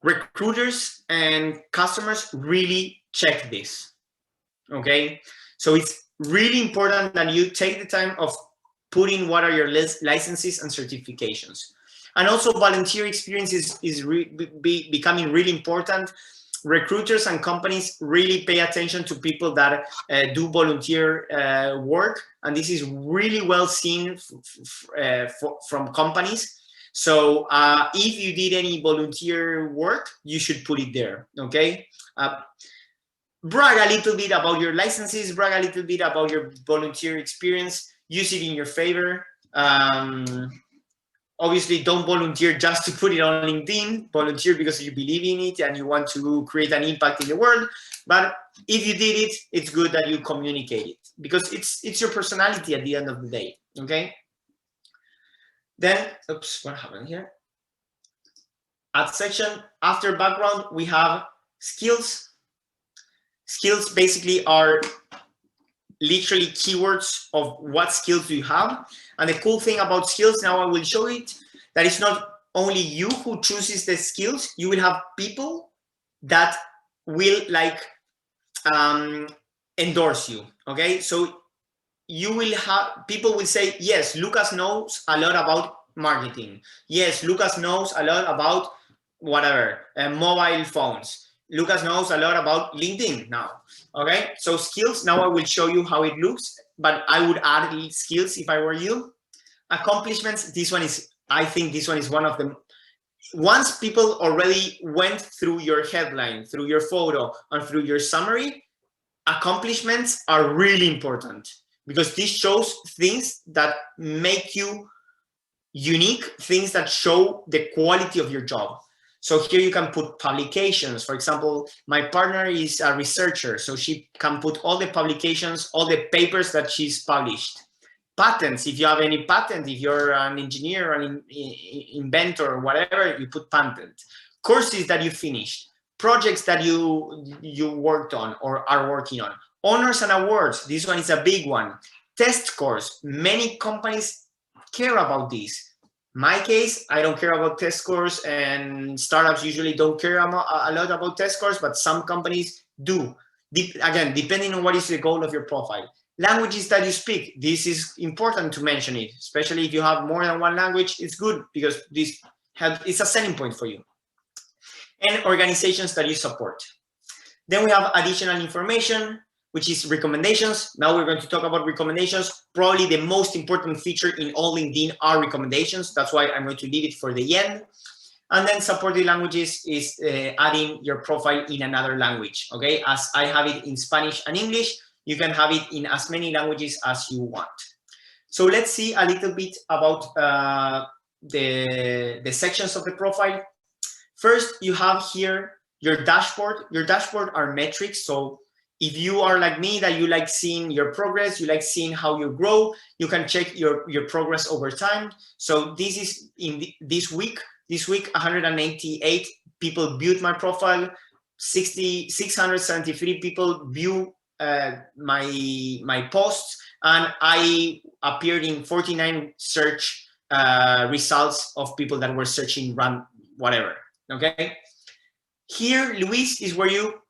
Recruiters and customers really check this, okay? So it's really important that you take the time of putting what are your licenses and certifications. And also volunteer experience is becoming really important. Recruiters and companies really pay attention to people that do volunteer work. And this is really well seen from companies. So if you did any volunteer work, you should put it there, okay? Brag a little bit about your licenses, brag a little bit about your volunteer experience, use it in your favor. Obviously, don't volunteer just to put it on LinkedIn. Volunteer because you believe in it and you want to create an impact in the world. But if you did it, it's good that you communicate it because it's your personality at the end of the day, okay? Then, oops, what happened here? At section, after background, we have skills. Skills basically are literally keywords of what skills do you have. And the cool thing about skills, now I will show it, that it's not only you who chooses the skills, you will have people that will like endorse you. Okay, so you will have, people will say, yes, Lucas knows a lot about marketing. Yes, Lucas knows a lot about whatever, mobile phones. Lucas knows a lot about LinkedIn now. Okay, so skills, now I will show you how it looks, but I would add skills if I were you. Accomplishments, this one is, I think this one is one of them. Once people already went through your headline, through your photo, and through your summary, accomplishments are really important, because this shows things that make you unique, things that show the quality of your job. So here you can put publications. For example, my partner is a researcher, so she can put all the publications, all the papers that she's published. Patents, if you have any patent, if you're an engineer, an inventor, or whatever, you put patent. Courses that you finished, projects that you worked on or are working on. Honors and awards, this one is a big one. Test scores, many companies care about this. My case, I don't care about test scores, and startups usually don't care a lot about test scores, but some companies do. Again, depending on what is the goal of your profile. Languages that you speak, this is important to mention it, especially if you have more than one language. It's good because this it's a selling point for you. And organizations that you support. Then we have additional information, which is recommendations. Now we're going to talk about recommendations. Probably the most important feature in all LinkedIn are recommendations. That's why I'm going to leave it for the end. And then supported languages is adding your profile in another language. Okay, as I have it in Spanish and English, you can have it in as many languages as you want. So let's see a little bit about the sections of the profile. First, you have here your dashboard. Your dashboard are metrics. So if you are like me, that you like seeing your progress, you like seeing how you grow, you can check your progress over time. So this is in this week. This week, 188 people viewed my profile. 673 people view my posts, and I appeared in 49 search results of people that were searching whatever. Okay, here, Luis, is where you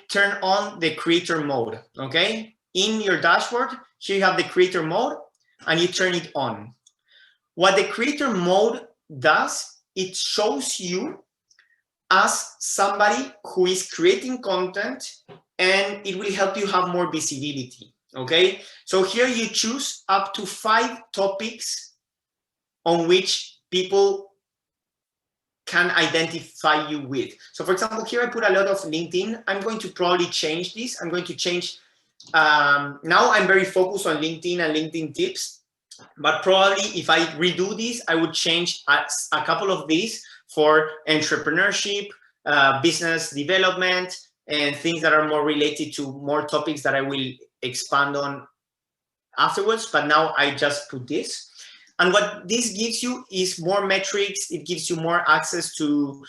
turn on the creator mode. Okay, in your dashboard, here you have the creator mode, and you turn it on. What the creator mode does, it shows you as somebody who is creating content, and it will help you have more visibility. Okay, so here you choose up to 5 topics on which people can identify you with. So for example, here I put a lot of LinkedIn. I'm going to probably change this. I'm going to change, now I'm very focused on LinkedIn and LinkedIn tips, but probably if I redo this, I would change a couple of these for entrepreneurship, business development, and things that are more related to more topics that I will expand on afterwards. But now I just put this. And what this gives you is more metrics. It gives you more access to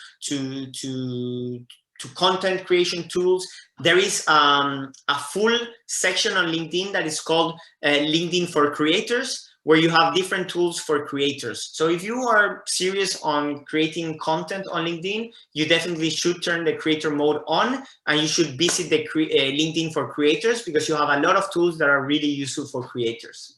content creation tools. There is a full section on LinkedIn that is called LinkedIn for Creators, where you have different tools for creators. So if you are serious on creating content on LinkedIn, you definitely should turn the creator mode on, and you should visit the LinkedIn for Creators, because you have a lot of tools that are really useful for creators.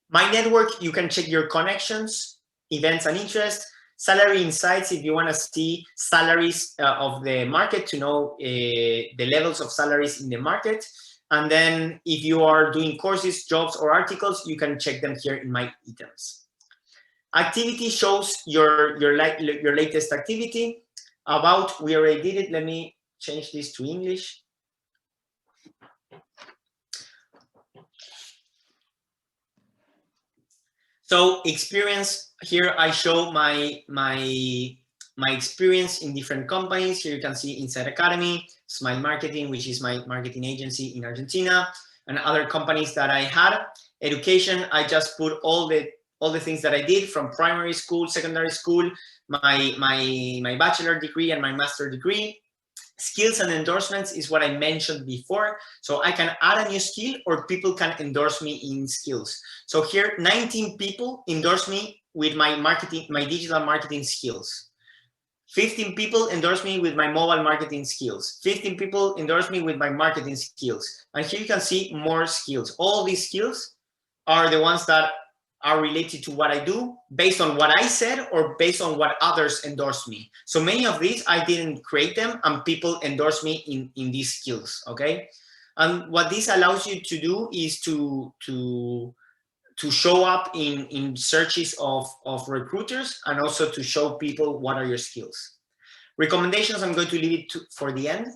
My network, you can check your connections, events and interests. Salary insights, if you want to see salaries of the market, to know the levels of salaries in the market. And then if you are doing courses, jobs, or articles, you can check them here in my items. Activity shows your latest activity. About, we already did it. Let me change this to English. So experience, here I show my experience in different companies. Here you can see Inside Academy, Smile Marketing, which is my marketing agency in Argentina, and other companies that I had. Education, I just put all the things that I did from primary school, secondary school, my bachelor degree and my master degree. Skills and endorsements is what I mentioned before. So I can add a new skill, or people can endorse me in skills. So here, 19 people endorse me with my digital marketing skills. 15 people endorse me with my mobile marketing skills. 15 people endorse me with my marketing skills. And here you can see more skills. All these skills are the ones that are related to what I do based on what I said or based on what others endorsed me. So many of these, I didn't create them and people endorse me in these skills, okay? And what this allows you to do is to show up in searches of recruiters and also to show people what are your skills. Recommendations, I'm going to leave it for the end.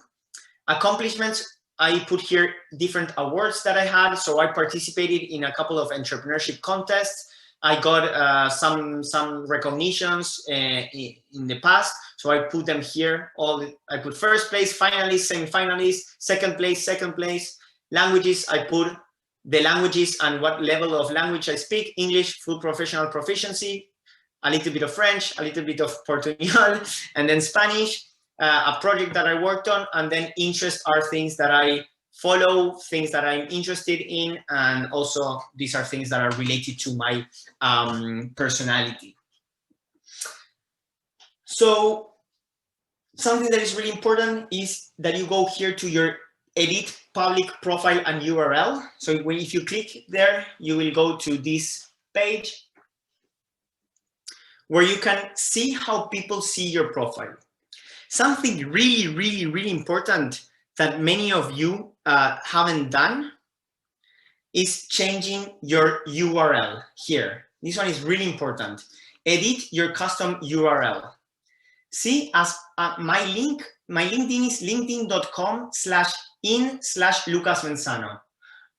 Accomplishments, I put here different awards that I had. So I participated in a couple of entrepreneurship contests. I got some recognitions in the past. So I put them here. I put first place, finalist, semi-finalist, second place. Languages, I put the languages and what level of language I speak: English, full professional proficiency, a little bit of French, a little bit of Portuguese, and then Spanish. A project that I worked on, and then interests are things that I follow, things that I'm interested in, and also these are things that are related to my personality. So something that is really important is that you go here to your edit public profile and URL. So if you click there, you will go to this page where you can see how people see your profile. Something really important that many of you haven't done is changing your URL here. This one is really important. Edit your custom URL. See, as my LinkedIn is linkedin.com/in/Lucas Menzano.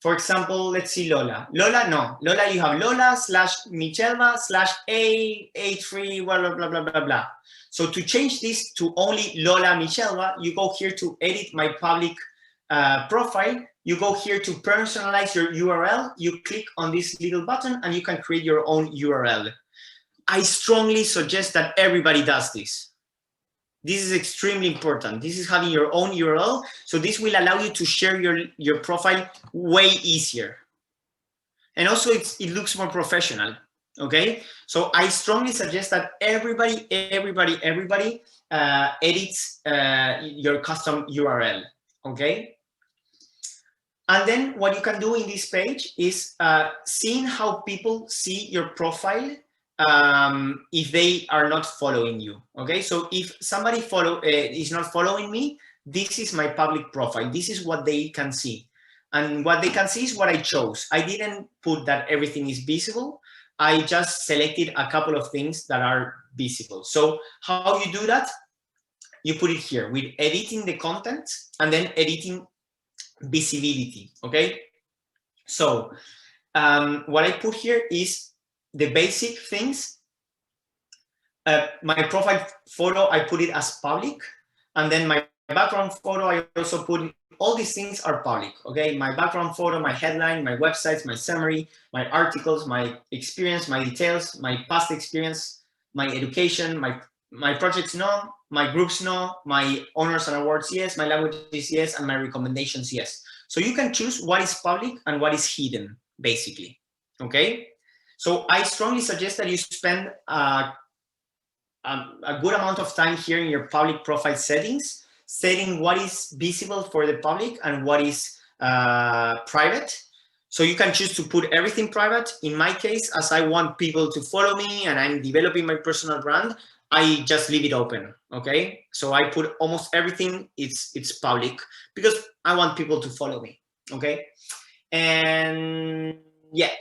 For example, let's see Lola. Lola, you have Lola/Michelva/A83, blah, blah, blah. So to change this to only Lola Michelva, you go here to edit my public profile. You go here to personalize your URL. You click on this little button and you can create your own URL. I strongly suggest that everybody does this. This is extremely important. This is having your own URL. So this will allow you to share your profile way easier. And also it looks more professional, okay? So I strongly suggest that everybody edits your custom URL, okay? And then what you can do in this page is seeing how people see your profile if they are not following you, okay? So if somebody is not following me, this is my public profile. This is what they can see. And what they can see is what I chose. I didn't put that everything is visible. I just selected a couple of things that are visible. So how you do that? You put it here with editing the content and then editing visibility, okay? So what I put here is the basic things. My profile photo, I put it as public. And then my background photo, I also put, all these things are public, okay? My background photo, my headline, my websites, my summary, my articles, my experience, my details, my past experience, my education, my projects, no, my groups, no, my honors and awards, yes, my languages, yes, and my recommendations, yes. So you can choose what is public and what is hidden, basically, okay? So I strongly suggest that you spend a good amount of time here in your public profile settings, setting what is visible for the public and what is private. So you can choose to put everything private. In my case, as I want people to follow me and I'm developing my personal brand, I just leave it open, okay? So I put almost everything, it's public because I want people to follow me, okay? And yeah.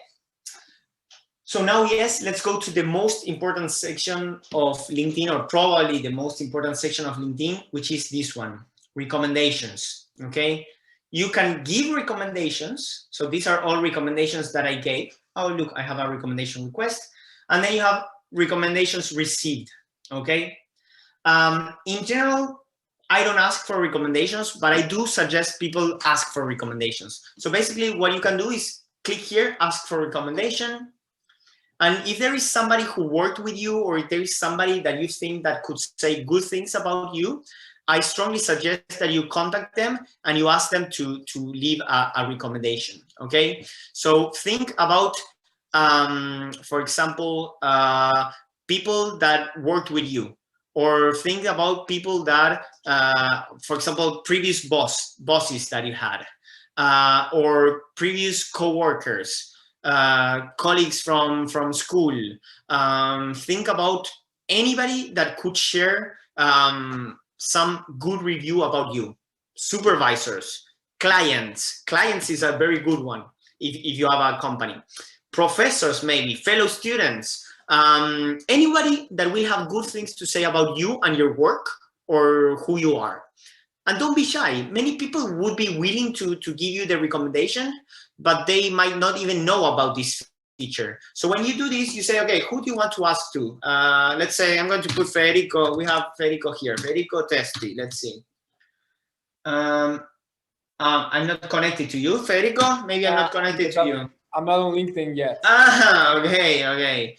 So now, yes, let's go to the most important section of LinkedIn, or probably the most important section of LinkedIn, which is this one, recommendations, okay? You can give recommendations. So these are all recommendations that I gave. Oh, look, I have a recommendation request. And then you have recommendations received, okay? In general, I don't ask for recommendations, but I do suggest people ask for recommendations. So basically what you can do is click here, ask for recommendation. And if there is somebody who worked with you, or if there is somebody that you think that could say good things about you, I strongly suggest that you contact them and you ask them to leave a recommendation, okay? So think about, for example, people that worked with you, or think about people that, for example, previous bosses that you had, or previous co-workers, colleagues from school. Think about anybody that could share some good review about you. Supervisors, clients is a very good one if you have a company. Professors, maybe fellow students, anybody that will have good things to say about you and your work or who you are. And don't be shy. Many people would be willing to give you the recommendation, but they might not even know about this feature. So when you do this, you say, okay, who do you want to ask to? Let's say I'm going to put Federico. We have Federico here. Federico Testi. Let's see. I'm not connected to you, Federico. Maybe I'm not connected to you. I'm not on LinkedIn yet. Okay.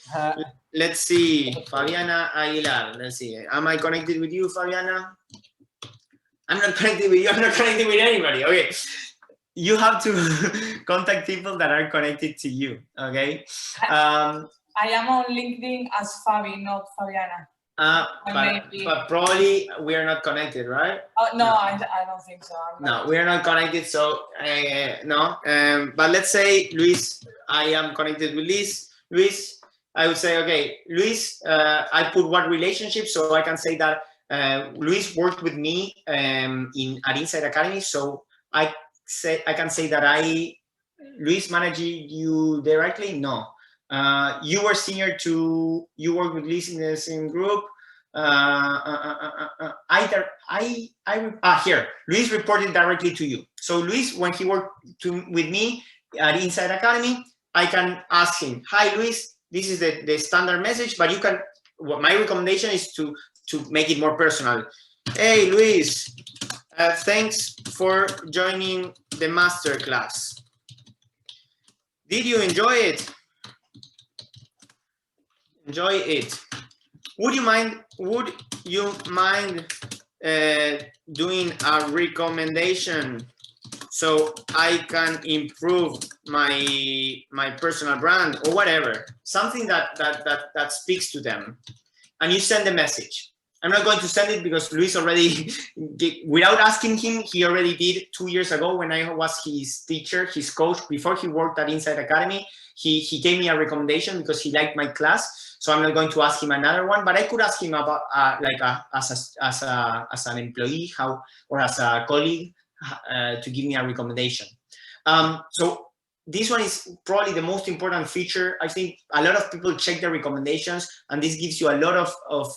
Let's see. Fabiana Aguilar. Let's see. Am I connected with you, Fabiana? I'm not connected with you. I'm not connected with anybody. Okay. You have to contact people that are connected to you. Okay. I am on LinkedIn as Fabi, not Fabiana. But probably we are not connected, right? No, I don't think so. No, we are not connected. So no. But let's say Luis, I am connected with Luis. I would say, okay, Luis, I put what relationship, so I can say that Luis worked with me at Inside Academy. So I can say that Luis managed you directly. No. You were senior to, you worked with Luis in the same group. Here, Luis reported directly to you. So Luis, when he worked with me at Inside Academy, I can ask him, hi, Luis, this is the standard message, but you can, my recommendation is to make it more personal. Hey, Luis, thanks for joining the masterclass. Did you enjoy it? Enjoy it. Would you mind doing a recommendation so I can improve my personal brand or whatever, something that speaks to them, and you send a message. I'm not going to send it because Luis already, without asking him, he already did 2 years ago when I was his teacher, his coach, before he worked at Inside Academy. He gave me a recommendation because he liked my class. So I'm not going to ask him another one, but I could ask him about as an employee, or as a colleague, to give me a recommendation. So this one is probably the most important feature. I think a lot of people check their recommendations, and this gives you a lot of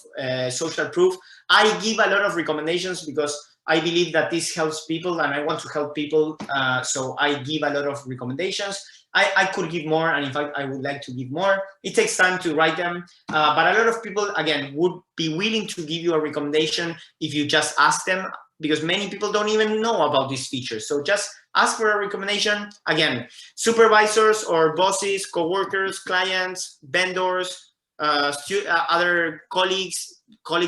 social proof. I give a lot of recommendations because I believe that this helps people, and I want to help people. So I give a lot of recommendations. I could give more, and in fact, I would like to give more. It takes time to write them, but a lot of people, again, would be willing to give you a recommendation if you just ask them, because many people don't even know about this feature. So just ask for a recommendation. Again, supervisors or bosses, co-workers, clients, vendors, other colleagues,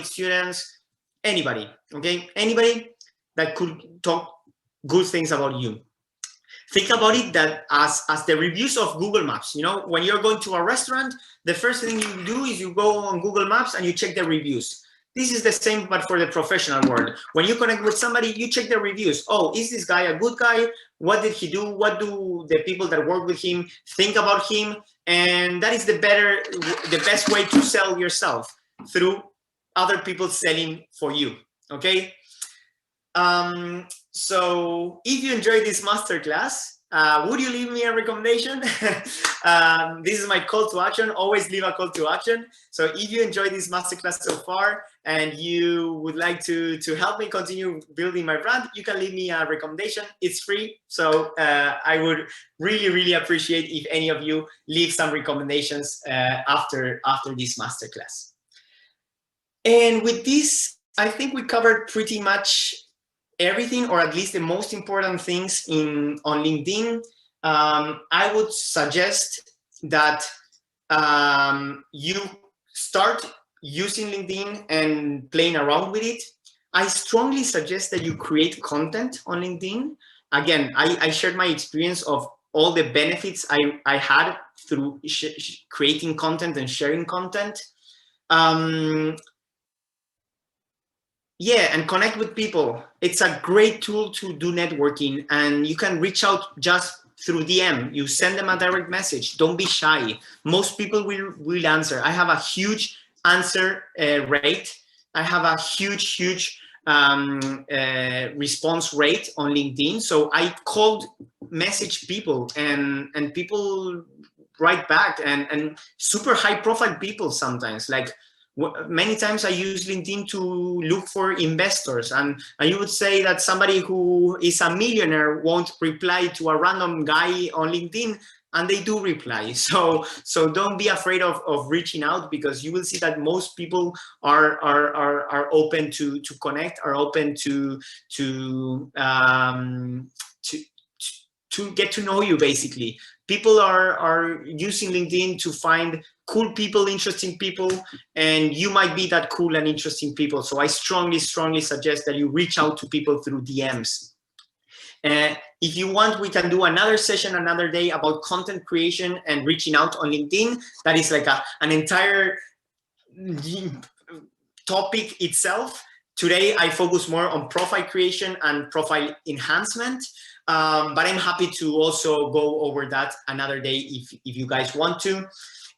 students, anybody, okay? Anybody that could talk good things about you. Think about it that as the reviews of Google Maps. You know, when you're going to a restaurant, the first thing you do is you go on Google Maps and you check the reviews. This is the same, but for the professional world. When you connect with somebody, you check the reviews. Oh, is this guy a good guy? What did he do? What do the people that work with him think about him? And that is the best way to sell yourself, through other people selling for you, okay? So if you enjoyed this masterclass, would you leave me a recommendation? This is my call to action. Always leave a call to action. So if you enjoyed this masterclass so far and you would like to help me continue building my brand, you can leave me a recommendation. It's free. So I would really, really appreciate if any of you leave some recommendations after this masterclass. And with this, I think we covered pretty much everything, or at least the most important things on LinkedIn. I would suggest that you start using LinkedIn and playing around with it. I strongly suggest that you create content on LinkedIn. Again, I shared my experience of all the benefits I had through creating content and sharing content. yeah, and connect with people. It's a great tool to do networking, and you can reach out just through DM. You send them a direct message. Don't be shy. Most people will answer. I have a huge answer rate. I have a huge response rate on LinkedIn. So I cold message people, and people write back, and super high profile people sometimes. Like many times I use LinkedIn to look for investors, and you would say that somebody who is a millionaire won't reply to a random guy on LinkedIn, and they do reply. So don't be afraid of reaching out, because you will see that most people are open to connect, are open to get to know you. Basically, people are using LinkedIn to find cool people, interesting people, and you might be that cool and interesting people. So I strongly suggest that you reach out to people through DMs. If you want, we can do another session another day about content creation and reaching out on LinkedIn. That is like an entire topic itself. Today I focus more on profile creation and profile enhancement, but I'm happy to also go over that another day if you guys want to.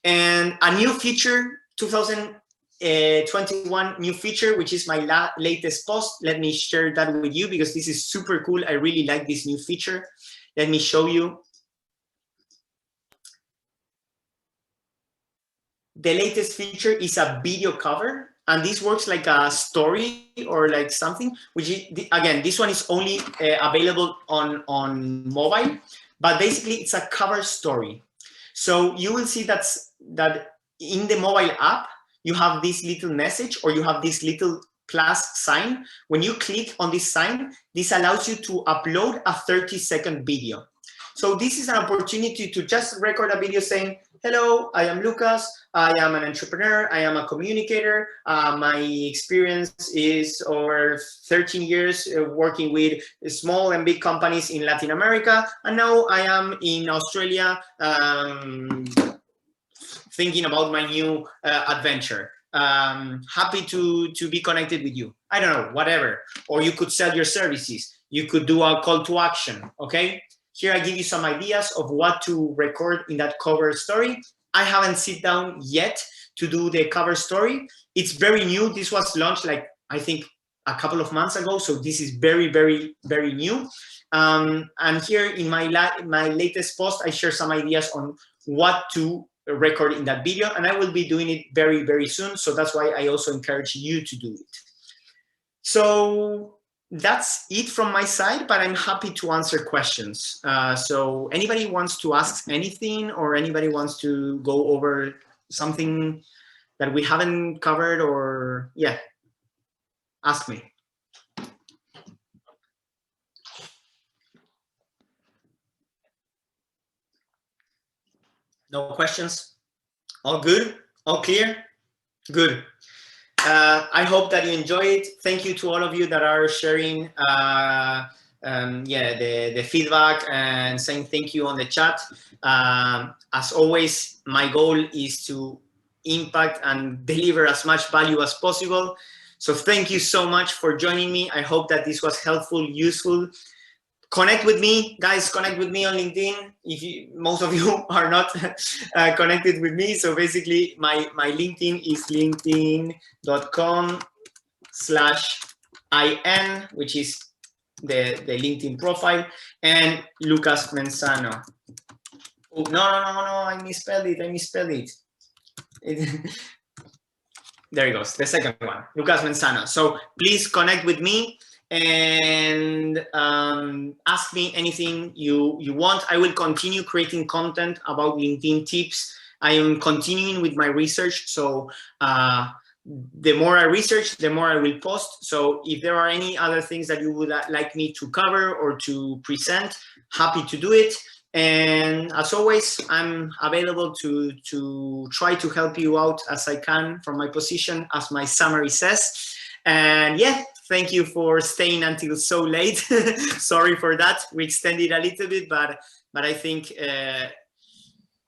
And a new feature, 2021 new feature, which is my latest post. Let me share that with you, because this is super cool. I really like this new feature. Let me show you. The latest feature is a video cover, and this works like a story or like something, which is, again, this one is only available on mobile, but basically it's a cover story. So you will see that in the mobile app, you have this little message, or you have this little plus sign. When you click on this sign, this allows you to upload a 30-second video. So this is an opportunity to just record a video saying, hello, I am Lucas. I am an entrepreneur. I am a communicator. My experience is over 13 years working with small and big companies in Latin America. And now I am in Australia thinking about my new adventure. Happy to be connected with you. I don't know, whatever. Or you could sell your services. You could do a call to action, okay? Here I give you some ideas of what to record in that cover story. I haven't sit down yet to do the cover story. It's very new. This was launched like, I think, a couple of months ago. So this is very new. And here in my latest post, I share some ideas on what to record in that video, and I will be doing it very soon. So that's why I also encourage you to do it. So that's it from my side, but I'm happy to answer questions. So anybody wants to ask anything, or anybody wants to go over something that we haven't covered, or yeah, ask me. No questions? All good? All clear? Good. I hope that you enjoy it. Thank you to all of you that are sharing the feedback and saying thank you on the chat. As always, my goal is to impact and deliver as much value as possible. So thank you so much for joining me. I hope that this was helpful, useful. Connect with me, guys. Connect with me on LinkedIn. Most of you are not connected with me. So basically, my LinkedIn is linkedin.com/IN, which is the LinkedIn profile, and Lucas Menzano. Oh, no, I misspelled it. There it goes, the second one, Lucas Menzano. So please connect with me and ask me anything you want. I will continue creating content about LinkedIn tips. I am continuing with my research. So the more I research, the more I will post. So if there are any other things that you would like me to cover or to present, happy to do it. And as always, I'm available to try to help you out as I can from my position, as my summary says. And yeah, thank you for staying until so late. Sorry for that. We extended a little bit, but I think,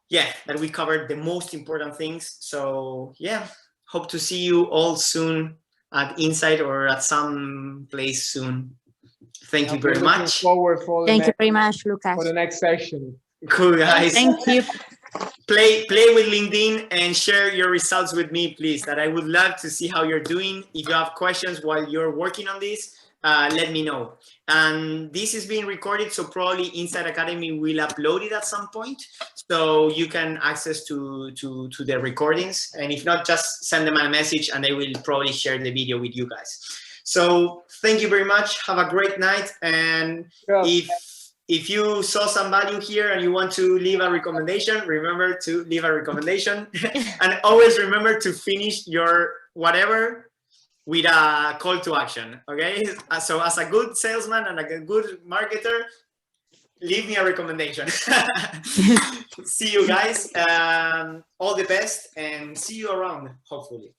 yeah, that we covered the most important things. So yeah, hope to see you all soon at Insight or at some place soon. Thank you We're very looking much. forward for the Thank you next, very much, for Lucas. the next session. Cool, guys. Thank you. Play with LinkedIn and share your results with me, please. That I would love to see how you're doing. If you have questions while you're working on this, let me know. And this is being recorded, so probably Insight Academy will upload it at some point, so you can access to the recordings. And if not, just send them a message and they will probably share the video with you guys. So thank you very much. Have a great night. And if you saw some value here and you want to leave a recommendation, remember to leave a recommendation. And always remember to finish your whatever with a call to action, okay? So as a good salesman and a good marketer, leave me a recommendation. See you guys. All the best and see you around, hopefully.